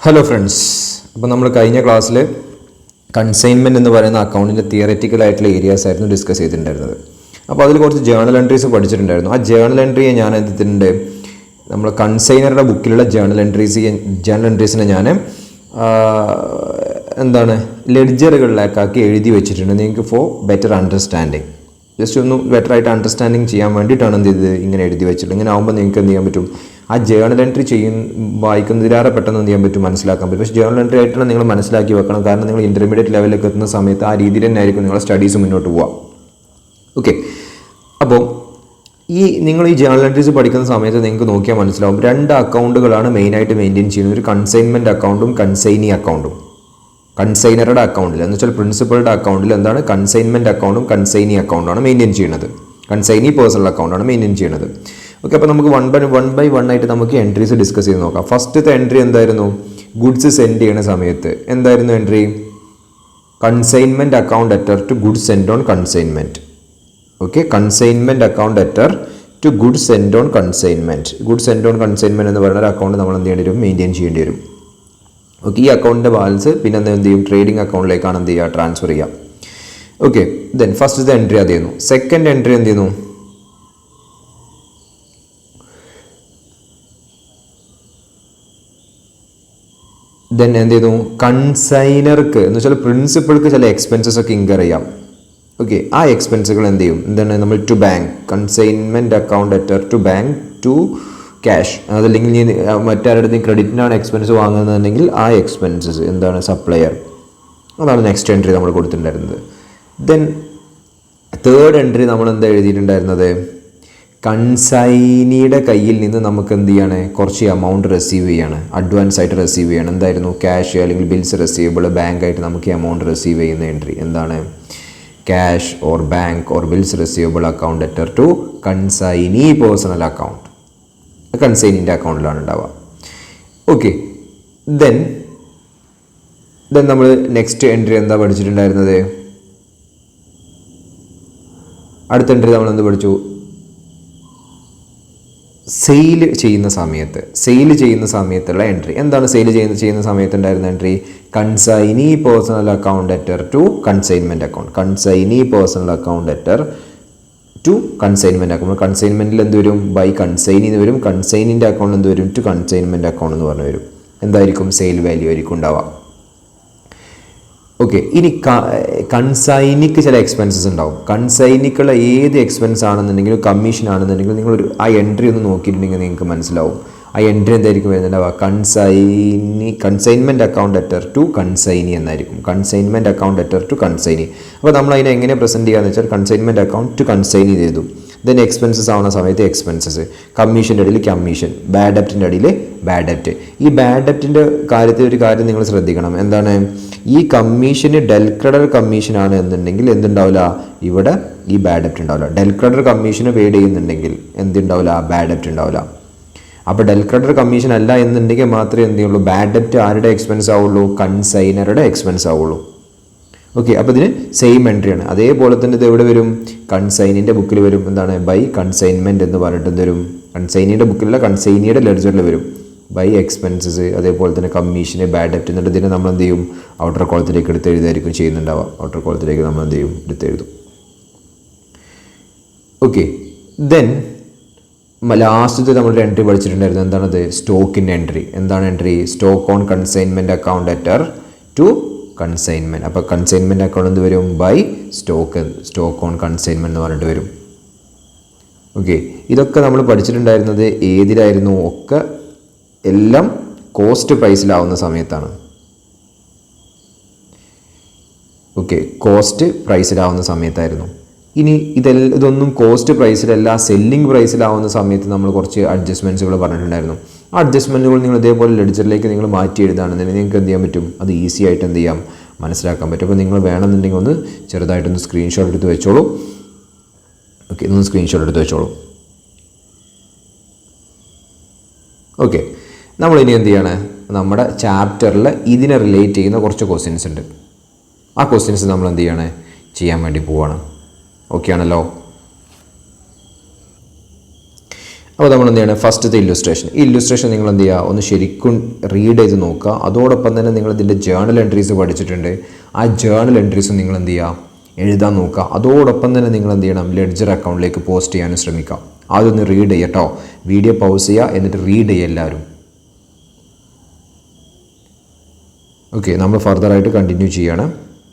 Hello friends, അപ്പോൾ നമ്മൾ കഴിഞ്ഞ ക്ലാസ്സിൽ കൺസൈൻമെൻറ്റ് എന്ന് പറയുന്ന അക്കൗണ്ടിൻ്റെ തിയററ്റിക്കലായിട്ടുള്ള ഏരിയാസ് ആയിരുന്നു ഡിസ്കസ് ചെയ്തിട്ടുണ്ടായിരുന്നത്. അപ്പോൾ അതിൽ കുറച്ച് ജേണൽ എൻട്രീസ് പഠിച്ചിട്ടുണ്ടായിരുന്നു. ആ ജേണൽ എൻട്രിയെ ഞാൻ എന്തിട്ടുണ്ട്, നമ്മൾ കൺസൈനറുടെ ബുക്കിലുള്ള ജേണൽ എൻട്രീസിനെ ഞാൻ ലെഡ്ജറുകളിലേക്കാക്കി എഴുതി വെച്ചിട്ടുണ്ട്. നിങ്ങൾക്ക് ഫോർ ബെറ്റർ അണ്ടർസ്റ്റാൻഡിങ്, ജസ്റ്റ് ഒന്ന് ബെറ്റർ ആയിട്ട് അണ്ടർസ്റ്റാൻഡിങ് ചെയ്യാൻ വേണ്ടിയിട്ടാണ് എന്ത് ചെയ്തത്, ഇങ്ങനെ എഴുതി വെച്ചിട്ട്. ഇങ്ങനെ ആകുമ്പോൾ നിങ്ങൾക്ക് എന്ത് ചെയ്യാൻ പറ്റും, ആ ജേണൽ എൻട്രി വായിക്കുന്നതിലേറെ പെട്ടെന്ന് എന്ത് ചെയ്യാൻ പറ്റും, മനസ്സിലാക്കാൻ പറ്റും. പക്ഷേ ജേണൽ എൻട്രി ആയിട്ടുള്ള നിങ്ങൾ മനസ്സിലാക്കി വെക്കണം. കാരണം നിങ്ങൾ ഇൻ്റർമീഡിയറ്റ് ലെവലിലേക്ക് എത്തുന്ന സമയത്ത് ആ രീതിയിൽ തന്നെ ആയിരിക്കും നിങ്ങളുടെ സ്റ്റഡീസ് മുന്നോട്ട് പോവുക. ഓക്കെ, അപ്പോൾ നിങ്ങൾ ഈ ജേണൽ എൻട്രീസ് പഠിക്കുന്ന സമയത്ത് നിങ്ങൾക്ക് നോക്കിയാൽ മനസ്സിലാവും, രണ്ട് അക്കൗണ്ടുകളാണ് മെയിനായിട്ട് മെയിൻറ്റെയിൻ ചെയ്യുന്നത്. ഒരു കൺസൈൻമെൻറ്റ് അക്കൗണ്ടും കൺസൈനി അക്കൗണ്ടും. കൺസൈനറുടെ അക്കൗണ്ടിൽ എന്ന് വെച്ചാൽ പ്രിൻസിപ്പളുടെ അക്കൗണ്ടിൽ എന്താണ്, കൺസൈൻമെൻറ്റ് അക്കൗണ്ടും കൺസൈനി അക്കൗണ്ടാണ് മെയിൻറ്റെയിൻ ചെയ്യുന്നത്. കൺസൈനി പേഴ്സണൽ അക്കൗണ്ടാണ് മെയിൻറ്റെയിൻ ചെയ്യുന്നത്. ഓക്കെ, അപ്പോൾ നമുക്ക് വൺ ബൈ വൺ ആയിട്ട് നമുക്ക് എൻട്രീസ് ഡിസ്കസ് ചെയ്ത് നോക്കാം. ഫസ്റ്റത്തെ എൻട്രി എന്തായിരുന്നു, ഗുഡ്സ് സെൻഡ് ചെയ്യുന്ന സമയത്ത് എന്തായിരുന്നു entry, consignment account letter to goods send on consignment. Okay, consignment account letter to goods send on consignment. Goods send on consignment എന്ന് പറയുന്ന ഒരു അക്കൗണ്ട് നമ്മൾ എന്ത് ചെയ്യേണ്ടി വരും, മെയിൻറ്റെയിൻ ചെയ്യേണ്ടി വരും. ഓക്കെ, ഈ അക്കൗണ്ടിൻ്റെ ബാലൻസ് പിന്നെ എന്ത് ചെയ്യും, ട്രേഡിംഗ് അക്കൗണ്ടിലേക്കാണ് എന്ത് ചെയ്യുക, ട്രാൻസ്ഫർ ചെയ്യാം. ഓക്കെ, ദെൻ ഫസ്റ്റത്തെ എൻട്രി അത് ചെയ്യുന്നു. സെക്കൻഡ് എൻട്രി എന്ത് ചെയ്യുന്നു, ദെൻ എന്ത് ചെയ്യുന്നു, കൺസൈനർക്ക് എന്ന് വെച്ചാൽ പ്രിൻസിപ്പൾക്ക് ചില എക്സ്പെൻസസ് ഒക്കെ ഇൻകർ ചെയ്യാം. ഓക്കെ, ആ എക്സ്പെൻസുകൾ എന്ത് ചെയ്യും, എന്താണ് നമ്മൾ to bank, consignment account letter to bank to cash. അതല്ലെങ്കിൽ മറ്റാരുടെ ക്രെഡിറ്റിനാണ് എക്സ്പെൻസ് വാങ്ങുന്നതെങ്കിൽ ആ എക്സ്പെൻസസ് എന്താണ്, സപ്ലയർ. അതാണ് നെക്സ്റ്റ് എൻട്രി നമ്മൾ കൊടുത്തിട്ടുണ്ടായിരുന്നത്. ദെൻ തേർഡ് എൻട്രി നമ്മൾ എന്താ എഴുതിയിട്ടുണ്ടായിരുന്നത്, കൺസൈനിയുടെ കയ്യിൽ നിന്ന് നമുക്ക് എന്ത് ചെയ്യാണ്, കുറച്ച് എമൗണ്ട് റിസീവ് ചെയ്യാണ്, അഡ്വാൻസ് ആയിട്ട് റിസീവ് ചെയ്യണം. എന്തായിരുന്നു, ക്യാഷ് അല്ലെങ്കിൽ ബിൽസ് റിസീവബിൾ, ബാങ്കായിട്ട് നമുക്ക് എമൗണ്ട് റിസീവ് ചെയ്യുന്ന എൻട്രി എന്താണ്, cash or bank or bills receivable account letter to consignee personal account. കൺസൈനിൻ്റെ അക്കൗണ്ടിലാണ് ഉണ്ടാവുക. ഓക്കെ, ദെൻ നമ്മൾ നെക്സ്റ്റ് എൻട്രി എന്താ പഠിച്ചിട്ടുണ്ടായിരുന്നത്, അടുത്ത എൻട്രി നമ്മൾ എന്ത് പഠിച്ചു, സെയിൽ ചെയ്യുന്ന സമയത്തുള്ള എൻട്രി എന്താണ്, സെയിൽ ചെയ്യുന്ന സമയത്ത് ഉണ്ടായിരുന്ന entry, consignee personal account letter to consignment account. Consignee personal account letter to consignment account. കൺസൈൻമെൻറ്റിൽ എന്ത് വരും, ബൈ കൺസൈനി എന്ന് വരും. കൺസൈനിൻ്റെ അക്കൗണ്ട് എന്ത് വരും, ടു കൺസൈൻമെൻറ്റ് അക്കൗണ്ട് എന്ന് പറഞ്ഞു വരും. എന്തായിരിക്കും, സെയിൽ വാല്യൂ ആയിരിക്കും ഉണ്ടാവുക. ഓക്കെ, ഇനി കൺസൈനിക്ക് ചില എക്സ്പെൻസസ് ഉണ്ടാവും. കൺസൈനിക്കുള്ള ഏത് എക്സ്പെൻസ് ആണെന്നുണ്ടെങ്കിലും കമ്മീഷൻ ആണെന്നുണ്ടെങ്കിലും നിങ്ങളൊരു ആ എൻട്രി ഒന്ന് നോക്കിയിട്ടുണ്ടെങ്കിൽ നിങ്ങൾക്ക് മനസ്സിലാവും. ആ എൻട്രി എന്തായിരിക്കും വരുന്നുണ്ടാവുക, consignment account letter to consignee എന്നായിരിക്കും. Consignment account letter to consignee. അപ്പോൾ നമ്മൾ അതിനെ എങ്ങനെ പ്രസൻറ്റ് ചെയ്യാന്ന് വെച്ചാൽ കൺസൈൻമെൻറ്റ് അക്കൗണ്ട് ടു കൺസൈനി എഴുതും. ദെൻ എക്സ്പെൻസസ് ആവുന്ന സമയത്ത് എക്സ്പെൻസസ്, കമ്മീഷൻ്റെ ഇടയിൽ കമ്മീഷൻ, ബാഡ് ഡെപ്റ്റിൻ്റെ ഇടയിൽ ബാഡ് ഡെപ്റ്റ്. ഈ ബാഡ് ഡെപ്റ്റിൻ്റെ കാര്യത്തിൽ ഒരു കാര്യം നിങ്ങൾ ശ്രദ്ധിക്കണം. എന്താണ്, ഈ കമ്മീഷന് ഡെൽ ക്രെഡിറ്റർ കമ്മീഷൻ ആണ് എന്നുണ്ടെങ്കിൽ എന്തുണ്ടാവില്ല, ഇവിടെ ഈ ബാഡ് ഡെപ്റ്റ് ഉണ്ടാവില്ല. ഡെൽ ക്രെഡിറ്റർ കമ്മീഷന് പെയ്ഡ് ചെയ്യുന്നുണ്ടെങ്കിൽ എന്തുണ്ടാവില്ല, ബാഡ് ഡെപ്റ്റ് ഉണ്ടാവില്ല. അപ്പോൾ ഡെൽ ക്രെഡിറ്റർ കമ്മീഷൻ അല്ല എന്നുണ്ടെങ്കിൽ മാത്രമേ എന്ത് ചെയ്യുള്ളൂ, ബാഡ് ഡെപ്റ്റ് ആരുടെ എക്സ്പെൻസ് ആവുള്ളൂ, കൺസൈനറുടെ എക്സ്പെൻസ് ആവുള്ളൂ. ഓക്കെ, അപ്പോൾ ഇതിന് സെയിം എൻട്രിയാണ്. അതേപോലെ തന്നെ ഇത് എവിടെ വരും, കൺസൈനിൻ്റെ ബുക്കിൽ വരും. എന്താണ്, ബൈ കൺസൈൻമെൻറ്റ് എന്ന് പറഞ്ഞിട്ട് എന്ത് വരും, കൺസൈനിയുടെ ബുക്കിലുള്ള കൺസൈനിയുടെ ലെഡ്ജറിൽ വരും ബൈ എക്സ്പെൻസസ്, അതേപോലെ തന്നെ കമ്മീഷന്, ബാഡ് ഡെപ്റ്റ്. എന്നിട്ട് ഇതിനെ നമ്മൾ എന്ത് ചെയ്യും, ഔട്ടർ കോളത്തിലേക്ക് എടുത്ത് എഴുതായിരിക്കും ചെയ്യുന്നുണ്ടാവുക. ഔട്ടർ കോളത്തിലേക്ക് നമ്മൾ എന്ത് ചെയ്യും, എടുത്തെഴുതും. ഓക്കെ, ദെൻ ലാസ്റ്റത്തെ നമ്മളൊരു എൻട്രി പഠിച്ചിട്ടുണ്ടായിരുന്നു. എന്താണത്, സ്റ്റോക്കിൻ്റെ എൻട്രി. എന്താണ് entry, stock on consignment account letter to consignment. അപ്പോൾ കൺസൈൻമെൻറ്റ് അക്കൗണ്ട് എന്ത് വരും, ബൈ സ്റ്റോക്ക് ഓൺ കൺസൈൻമെൻറ്റ് എന്ന് പറഞ്ഞിട്ട് വരും. ഓക്കെ, ഇതൊക്കെ നമ്മൾ പഠിച്ചിട്ടുണ്ടായിരുന്നത് ഏതിലായിരുന്നു, ഒക്കെ എല്ലാം കോസ്റ്റ് പ്രൈസിലാവുന്ന സമയത്താണ്. ഓക്കെ, കോസ്റ്റ് പ്രൈസിലാവുന്ന സമയത്തായിരുന്നു. ഇനി ഇതൊന്നും കോസ്റ്റ് പ്രൈസിലല്ല, സെല്ലിംഗ് പ്രൈസിലാവുന്ന സമയത്ത് നമ്മൾ കുറച്ച് അഡ്ജസ്റ്റ്മെൻറ്റ്സുകൾ പറഞ്ഞിട്ടുണ്ടായിരുന്നു. ആ അഡ്ജസ്റ്റ്മെൻറ്റുകൾ നിങ്ങൾ ഇതേപോലെ ലെഡ്ജറിലേക്ക് നിങ്ങൾ മാറ്റി എഴുതാണെന്നുണ്ടെങ്കിൽ നിങ്ങൾക്ക് എന്ത് ചെയ്യാൻ പറ്റും, അത് ഈസി ആയിട്ട് എന്ത് ചെയ്യാം, മനസ്സിലാക്കാൻ പറ്റും. അപ്പോൾ നിങ്ങൾ വേണമെന്നുണ്ടെങ്കിൽ ഒന്ന് ചെറുതായിട്ടൊന്ന് സ്ക്രീൻഷോട്ട് എടുത്ത് വെച്ചോളൂ. ഓക്കെ, ഒന്ന് സ്ക്രീൻഷോട്ട് എടുത്ത് വെച്ചോളൂ. ഓക്കെ, നമ്മളിനി എന്ത് ചെയ്യാണ്, നമ്മുടെ ചാപ്റ്ററിൽ ഇതിനെ റിലേറ്റ് ചെയ്യുന്ന കുറച്ച് ക്വസ്റ്റ്യൻസ് ഉണ്ട്. ആ ക്വസ്റ്റ്യൻസ് നമ്മൾ എന്ത് ചെയ്യാണ്, ചെയ്യാൻ വേണ്ടി പോവുകയാണ്. ഓക്കെ ആണല്ലോ. അപ്പോൾ നമ്മൾ എന്ത് ചെയ്യണം, ഫസ്റ്റത്തെ ഇല്ലുസ്ട്രേഷൻ, ഈ ഇല്ലുസ്ട്രേഷൻ നിങ്ങൾ എന്ത് ചെയ്യുക, ഒന്ന് ശരിക്കും റീഡ് ചെയ്ത് നോക്കുക. അതോടൊപ്പം തന്നെ നിങ്ങൾ ഇതിൻ്റെ ജേണൽ എൻട്രീസ് പഠിച്ചിട്ടുണ്ട്, ആ ജേണൽ എൻട്രീസും നിങ്ങൾ എന്ത് ചെയ്യുക, എഴുതാൻ നോക്കുക. അതോടൊപ്പം തന്നെ നിങ്ങൾ എന്ത് ചെയ്യണം, ലെഡ്ജർ അക്കൗണ്ടിലേക്ക് പോസ്റ്റ് ചെയ്യാനും ശ്രമിക്കാം. അതൊന്ന് റീഡ് ചെയ്യട്ടോ, വീഡിയോ പൗസ് ചെയ്യുക, എന്നിട്ട് റീഡ് ചെയ്യുക എല്ലാവരും. ഓക്കെ, നമ്മൾ ഫർദറായിട്ട് കണ്ടിന്യൂ ചെയ്യണം.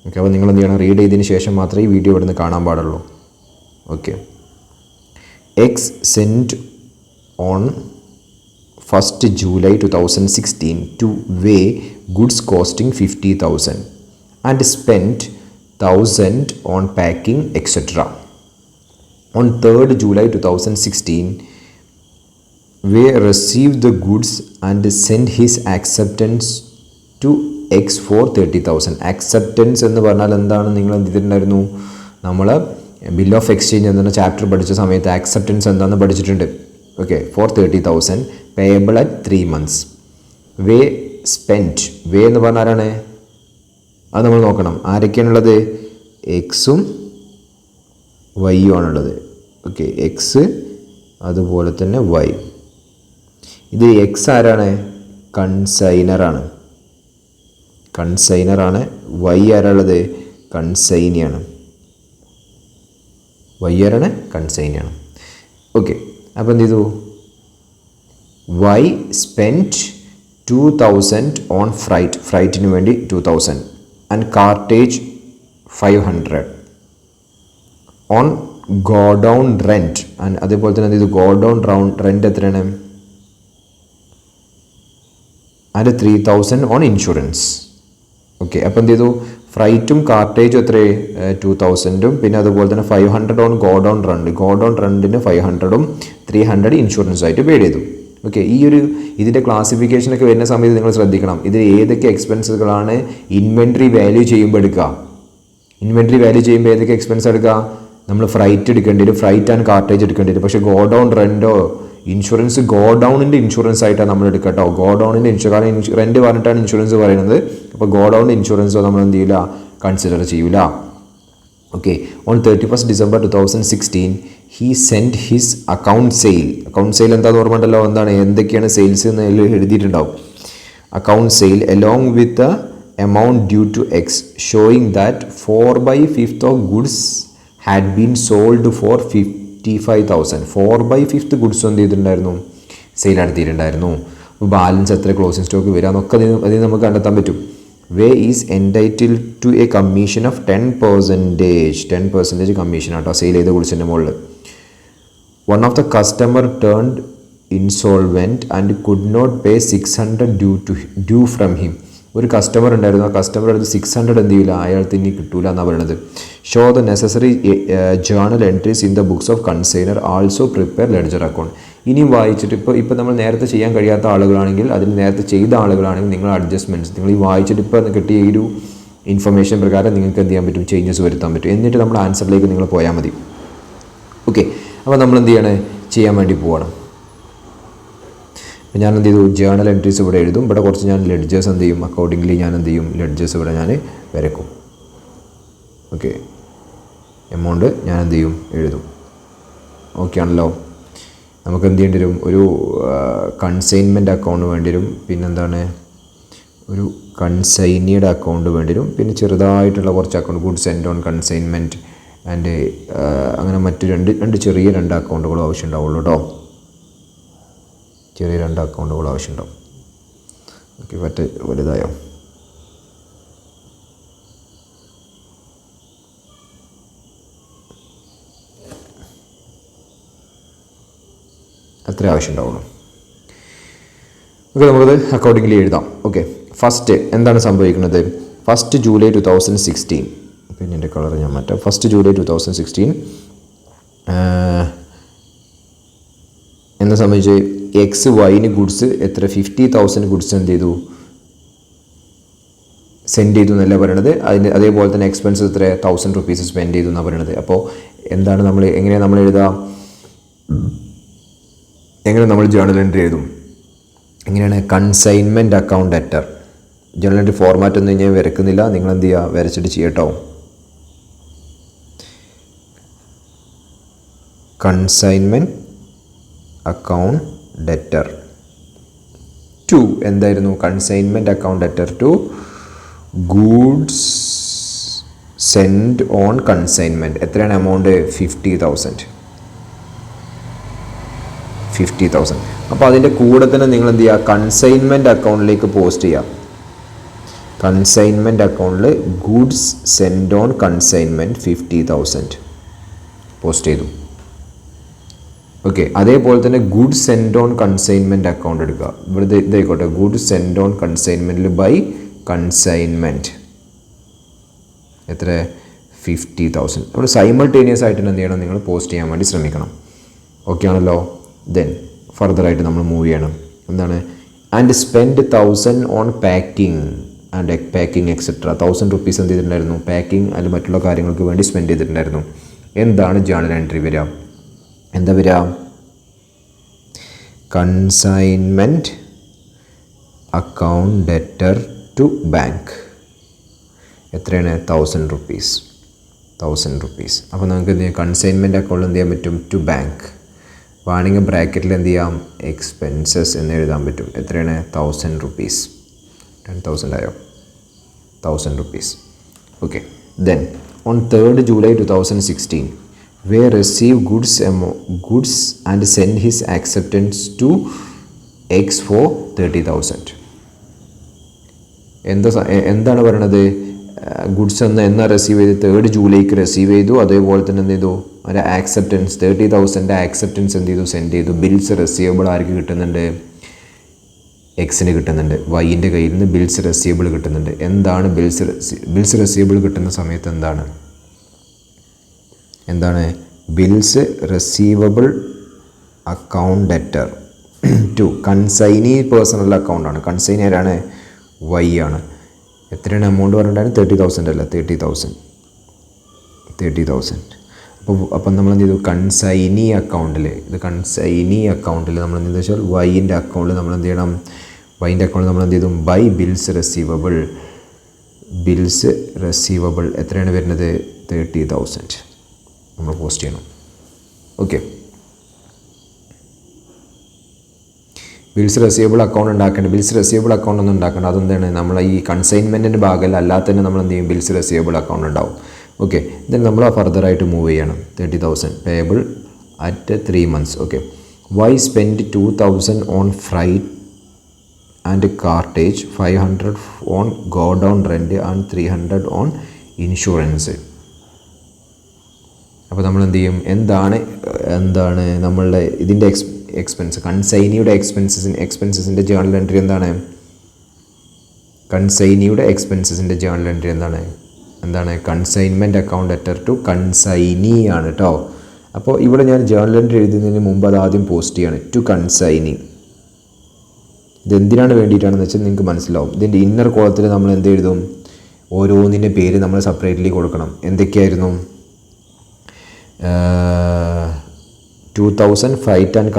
ഓക്കെ, അപ്പോൾ നിങ്ങൾ എന്ത് ചെയ്യണം, റീഡ് ചെയ്തതിന് ശേഷം മാത്രമേ ഈ വീഡിയോ ഇവിടുന്ന് കാണാൻ പാടുള്ളൂ. Okay, X sent on 1st July 2016 to weigh goods costing 50,000 and spent 1,000 on packing etc. On 3rd July 2016, Weigh received the goods and sent his acceptance to X for 30,000. Acceptance എന്ന് പറഞ്ഞാൽ എന്താണ്, നിങ്ങൾ എന്ത് ചെയ്തിട്ടുണ്ടായിരുന്നു, നമ്മൾ ബിൽ ഓഫ് എക്സ്ചേഞ്ച് എന്ന chapter പഠിച്ച സമയത്ത് ആക്സെപ്റ്റൻസ് എന്താണെന്ന് പഠിച്ചിട്ടുണ്ട്. Okay, for 30,000 payable at 3 months. Y spent, Y എന്ന് പറഞ്ഞാൽ ആരാണ്, അത് നമ്മൾ നോക്കണം. ആരൊക്കെയാണുള്ളത്, എക്സും വൈയും ആണുള്ളത്. ഓക്കെ, എക്സ് അതുപോലെ തന്നെ വൈ. ഇത് എക്സ് ആരാണ്, കൺസൈനറാണ്, കൺസൈനറാണ്. വൈ ആരാളുള്ളത്, കൺസൈനിയാണ്. വൈ ആരാണ്, കൺസൈനിയാണ്. ഓക്കെ, അപ്പോൾ എന്ത് ചെയ്തു, വൈ സ്പെൻറ്റ് 2,000 ഓൺ ഫ്രൈറ്റ്, ഫ്രൈറ്റിന് വേണ്ടി 2,000 and cartage 500 on godown rent. And അതേപോലെ തന്നെ എന്ത് ചെയ്തു, ഗോ ഡൗൺ റെൻറ്റ് എത്രയാണ്, ആൻഡ് 3,000 ഓൺ ഇൻഷുറൻസ്. ഓക്കെ, അപ്പോൾ എന്ത് ചെയ്തു, ഫ്രൈറ്റും കാർട്ടേജും എത്ര, 2,000 പിന്നെ അതുപോലെ തന്നെ 500 on godown rent, godown റണ്ടിന് 500 300 ഇൻഷുറൻസ് ആയിട്ട് പേ ചെയ്തു. ഓക്കെ, ഈ ഒരു ഇതിൻ്റെ ക്ലാസിഫിക്കേഷനൊക്കെ വരുന്ന സമയത്ത് നിങ്ങൾ ശ്രദ്ധിക്കണം, ഇത് ഏതൊക്കെ എക്സ്പെൻസുകളാണ് ഇൻവെൻട്രി വാല്യൂ ചെയ്യുമ്പോൾ എടുക്കുക. ഇൻവെൻട്രി വാല്യൂ ചെയ്യുമ്പോൾ ഏതൊക്കെ എക്സ്പെൻസ് എടുക്കുക, നമ്മൾ ഫ്രൈറ്റ് എടുക്കേണ്ടി വരും, ഫ്രൈറ്റ് ആൻഡ് കാർട്ടേജ് എടുക്കേണ്ടി വരും. പക്ഷേ ഗോ ഡൗൺ റെൻറ്റോ ഇൻഷുറൻസ് ഗോ ഡൗണിൻ്റെ ഇൻഷുറൻസ് ആയിട്ടാണ് നമ്മൾ എടുക്കട്ടോ. ഗോ ഡൗണിൻ്റെ കാരണം റെൻറ്റ് പറഞ്ഞിട്ടാണ് ഇൻഷുറൻസ് പറയുന്നത്. അപ്പോൾ ഗോ ഡൗണിൻ്റെ ഇൻഷുറൻസോ നമ്മൾ എന്ത് ചെയ്യില്ല, കൺസിഡർ ചെയ്യില്ല. Okay, on 31st December 2016 he sent his account sale. Account sale എന്താണെന്ന് ഓർമ്മ ഉണ്ടല്ലോ, എന്താണ്, എന്തൊക്കെയാണ് സെയിൽസ് എന്ന് എഴുതിയിട്ടുണ്ടാവും. Account sale along with amount due to X showing that 4/5 of goods had been sold for 55,000. 4/5 goods എന്ത് ചെയ്തിട്ടുണ്ടായിരുന്നു, സെയിൽ നടത്തിയിട്ടുണ്ടായിരുന്നു. അപ്പോൾ ബാലൻസ് എത്ര ക്ലോസിംഗ് സ്റ്റോക്ക് വരാമെന്നൊക്കെ അതിൽ നമുക്ക് കണ്ടെത്താൻ പറ്റും. Y is entitle to a commission of 10% commission ആട്ടോ സെയിൽ ചെയ്ത ഗുഡ്സിൻ്റെ മുകളിൽ. One of the customer turned insolvent and could not pay 600 due from him. ഒരു കസ്റ്റമർ ഉണ്ടായിരുന്നു, ആ കസ്റ്റമർ അടുത്ത് 600 എന്ത് ചെയ്യില്ല, അയാൾക്ക് ഇനി കിട്ടൂല എന്നാണ് പറയുന്നത്. Show the necessary journal entries in the books of consignor, also prepare ledger account. ഇനിയും വായിച്ചിട്ട് ഇപ്പോൾ നമ്മൾ നേരത്തെ ചെയ്യാൻ കഴിയാത്ത ആളുകളാണെങ്കിൽ, അതിൽ നേരത്തെ ചെയ്ത ആളുകളാണെങ്കിൽ നിങ്ങൾ അഡ്ജസ്റ്റ്മെൻറ്റ്സ് നിങ്ങൾ ഈ വായിച്ചിട്ട് ഇപ്പോൾ കിട്ടിയ ഈ ഒരു ഇൻഫർമേഷൻ പ്രകാരം നിങ്ങൾക്ക് എന്ത് ചെയ്യാൻ പറ്റും, ചേഞ്ചസ് വരുത്താൻ പറ്റും. എന്നിട്ട് നമ്മൾ ആൻസറിലേക്ക് നിങ്ങൾ പോയാൽ മതി. ഓക്കെ, അപ്പോൾ നമ്മൾ എന്ത് ചെയ്യണം, ചെയ്യാൻ വേണ്ടി പോകണം. അപ്പോൾ ഞാൻ എന്ത് ചെയ്തു, ജേണൽ എൻട്രീസ് ഇവിടെ എഴുതും. ഇവിടെ കുറച്ച് ഞാൻ ലെഡ്ജേഴ്സ് എന്ത് ചെയ്യും, അക്കോർഡിംഗ്ലി ഞാൻ എന്ത് ചെയ്യും, ലെഡ്ജേഴ്സ് ഇവിടെ ഞാൻ വരക്കും. ഓക്കെ, എമൗണ്ട് ഞാൻ എന്ത് ചെയ്യും, എഴുതും. ഓക്കെ ആണല്ലോ. നമുക്ക് എന്ത് ചെയ്യേണ്ടി വരും, ഒരു കൺസൈൻമെൻറ്റ് അക്കൗണ്ട് വേണ്ടി വരും, പിന്നെന്താണ് ഒരു കൺസൈനിയുടെ അക്കൗണ്ട് വേണ്ടി വരും, പിന്നെ ചെറുതായിട്ടുള്ള കുറച്ച് account goods send on consignment and അങ്ങനെ മറ്റ് ചെറിയ രണ്ട് അക്കൗണ്ടുകളും ആവശ്യം ഉണ്ടാവുള്ളൂ കേട്ടോ. ചെറിയ 2 അക്കൗണ്ടുകൾ ആവശ്യമുണ്ടാവും. ഓക്കെ, മറ്റേ വലുതായോ, അത്രേ ആവശ്യമുണ്ടാവുള്ളൂ. ഓക്കെ, നമുക്കത് അക്കോർഡിംഗ്ലി എഴുതാം. ഓക്കെ, ഫസ്റ്റ് എന്താണ് സംഭവിക്കുന്നത്, 1st July 2016, പിന്നെ എൻ്റെ കളർ ഞാൻ മാറ്റാം. 1st July 2016 എന്നെ സംബന്ധിച്ച് എക്സ് വൈന് ഗുഡ്സ് എത്ര 50,000 ഗുഡ്സ് എന്ത് ചെയ്തു, സെൻഡ് ചെയ്തു എന്നല്ല പറയണത്. അതേപോലെ തന്നെ എക്സ്പെൻസ് എത്ര 1,000 rupees സ്പെൻഡ് ചെയ്തു എന്നാണ് പറയണത്. അപ്പോൾ എന്താണ് നമ്മൾ എങ്ങനെയാണ് നമ്മൾ എഴുതാം, എങ്ങനെ നമ്മൾ ജേണൽ എൻട്രി എഴുതും, എങ്ങനെയാണ്, consignment account debtor. Journal entry format ഒന്നും ഞാൻ വരക്കുന്നില്ല, നിങ്ങൾ എന്ത് ചെയ്യുക, വരച്ചിട്ട് ചെയ്യട്ടോ. കൺസൈൻമെൻറ്റ് അക്കൗണ്ട് ഡെറ്റർ ടു എന്തായിരുന്നു? Consignment account debtor to goods send on consignment. എത്രയാണ് എമൗണ്ട്? 50,000. അപ്പോൾ അതിൻ്റെ കൂടെ തന്നെ നിങ്ങൾ എന്ത് ചെയ്യുക? കൺസൈൻമെൻറ്റ് അക്കൗണ്ടിലേക്ക് പോസ്റ്റ് ചെയ്യുക. കൺസൈൻമെൻറ്റ് അക്കൗണ്ടിൽ goods send on consignment 50,000 post ചെയ്തു. ഓക്കെ, അതേപോലെ തന്നെ goods send on consignment account എടുക്കുക. ഇവിടെ ഇതായിക്കോട്ടെ, ഗുഡ്സ് സെൻഡ് ഓൺ കൺസൈൻമെൻറ്റിൽ ബൈ കൺസൈൻമെൻറ്റ് എത്ര? 50,000. അവിടെ സൈമൾട്ടേനിയസ് ആയിട്ട് എന്ത് ചെയ്യണം? നിങ്ങൾ പോസ്റ്റ് ചെയ്യാൻ വേണ്ടി ശ്രമിക്കണം. ഓക്കെ ആണല്ലോ. ദെൻ ഫർദറായിട്ട് നമ്മൾ മൂവ് ചെയ്യണം. എന്താണ്? And spend 1,000 on packing and packing etcetera. 1,000 rupees എന്ത് ചെയ്തിട്ടുണ്ടായിരുന്നു? പാക്കിംഗ് അല്ലെങ്കിൽ മറ്റുള്ള കാര്യങ്ങൾക്ക് വേണ്ടി സ്പെൻഡ് ചെയ്തിട്ടുണ്ടായിരുന്നു. എന്താണ് ജേണൽ എൻട്രി വരിക? എന്താ വരിക? Consignment account debtor to bank. എത്രയാണ്? 1,000 റുപ്പീസ്. അപ്പോൾ നമുക്ക് എന്ത് ചെയ്യാം? കൺസൈൻമെൻറ്റ് അക്കൗണ്ടിൽ എന്ത് ചെയ്യാൻ പറ്റും? To bank. വേണമെങ്കിൽ ബ്രാക്കറ്റിൽ എന്ത് ചെയ്യാം? എക്സ്പെൻസസ് എന്ന് എഴുതാൻ പറ്റും. എത്രയാണ്? 1,000 റുപ്പീസ്. 10,000 ആയോ? 1,000 rupees. Okay. Then on 3rd July 2016 we receive goods and send his acceptance to X for 30,000. എന്താണ് പറയണത്? ഗുഡ്സ് എന്നാ റിസീവ് ചെയ്ത്? 3rd ജൂലൈക്ക് റിസീവ് ചെയ്തു. അതേപോലെ തന്നെ എന്ത് ചെയ്തു? ഒരു ആക്സെപ്റ്റൻസ് 30,000 ആക്സെപ്റ്റൻസ് എന്ത് ചെയ്തു? സെൻഡ് ചെയ്തു. ബിൽസ് റിസീവബിൾ ആർക്ക് കിട്ടുന്നുണ്ട്? എക്സിന് കിട്ടുന്നുണ്ട്. വൈൻ്റെ കയ്യിൽ നിന്ന് ബിൽസ് റിസീവബിൾ കിട്ടുന്നുണ്ട്. എന്താണ് ബിൽസ് റിസീവബിൾ കിട്ടുന്ന സമയത്ത് എന്താണ്? Bills receivable account debtor to consignee personal അക്കൗണ്ടാണ്. കൺസൈനി ആരാണ്? വൈ ആണ്. എത്രയാണ് എമൗണ്ട് പറഞ്ഞിട്ടാണ്? 30,000 അല്ല, 30,000. അപ്പം നമ്മൾ എന്ത് ചെയ്തു? കൺസൈനി അക്കൗണ്ടിൽ നമ്മൾ എന്ത് വെച്ചാൽ വൈൻ്റെ അക്കൗണ്ടിൽ നമ്മൾ എന്ത് ചെയ്യണം? വൈൻ്റെ അക്കൗണ്ടിൽ നമ്മൾ എന്ത് ചെയ്തു? ബൈ ബിൽസ് റിസീവബിൾ എത്രയാണ് വരുന്നത്? 30,000 നമ്മൾ പോസ്റ്റ് ചെയ്യണം. ഓക്കെ. ബിൽസ് റെസീവബിൾ അക്കൗണ്ട് ഉണ്ടാക്കേണ്ട. ബിൽസ് റെസീവബിൾ അക്കൗണ്ട് ഒന്നും ഉണ്ടാക്കേണ്ട. അതെന്താണ്? നമ്മൾ ഈ കൺസൈൻമെൻറ്റിൻ്റെ ഭാഗമല്ല, അല്ലാതെ തന്നെ നമ്മൾ എന്ത് ചെയ്യും? ബിൽസ് റെസീവബിൾ അക്കൗണ്ട് ഉണ്ടാവും. ഓക്കെ. ദെൻ നമ്മൾ ഫർദറായിട്ട് മൂവ് ചെയ്യണം. 30,000 payable at 3 months. Okay. Y spend 2,000 on freight and cartage, 500 on godown rent and 300 on insurance. അപ്പോൾ നമ്മൾ എന്ത് ചെയ്യും? എന്താണ് നമ്മളുടെ ഇതിൻ്റെ എക്സ്പെൻസ്? കൺസൈനിയുടെ എക്സ്പെൻസസിൻ്റെ ജേണൽ എൻട്രി എന്താണ്? കൺസൈനിയുടെ എക്സ്പെൻസസിൻ്റെ ജേണൽ എൻട്രി എന്താണ്? Consignment account debtor to consignee ആണ് കേട്ടോ. അപ്പോൾ ഇവിടെ ഞാൻ ജേണൽ എൻട്രി എഴുതുന്നതിന് മുമ്പ് അത് ആദ്യം പോസ്റ്റ് ചെയ്യാണ്. To consignee. ഇതെന്തിനാണ് വേണ്ടിയിട്ടാണെന്ന് വെച്ചാൽ നിങ്ങൾക്ക് മനസ്സിലാവും. ഇതിൻ്റെ ഇന്നർ കോളത്തിൽ നമ്മൾ എന്ത് എഴുതും? ഓരോന്നിൻ്റെ പേര് നമ്മൾ സെപ്പറേറ്റ്ലി കൊടുക്കണം. എന്തൊക്കെയായിരുന്നു? 2,000 ഫ്രൈറ്റ് ആൻഡ്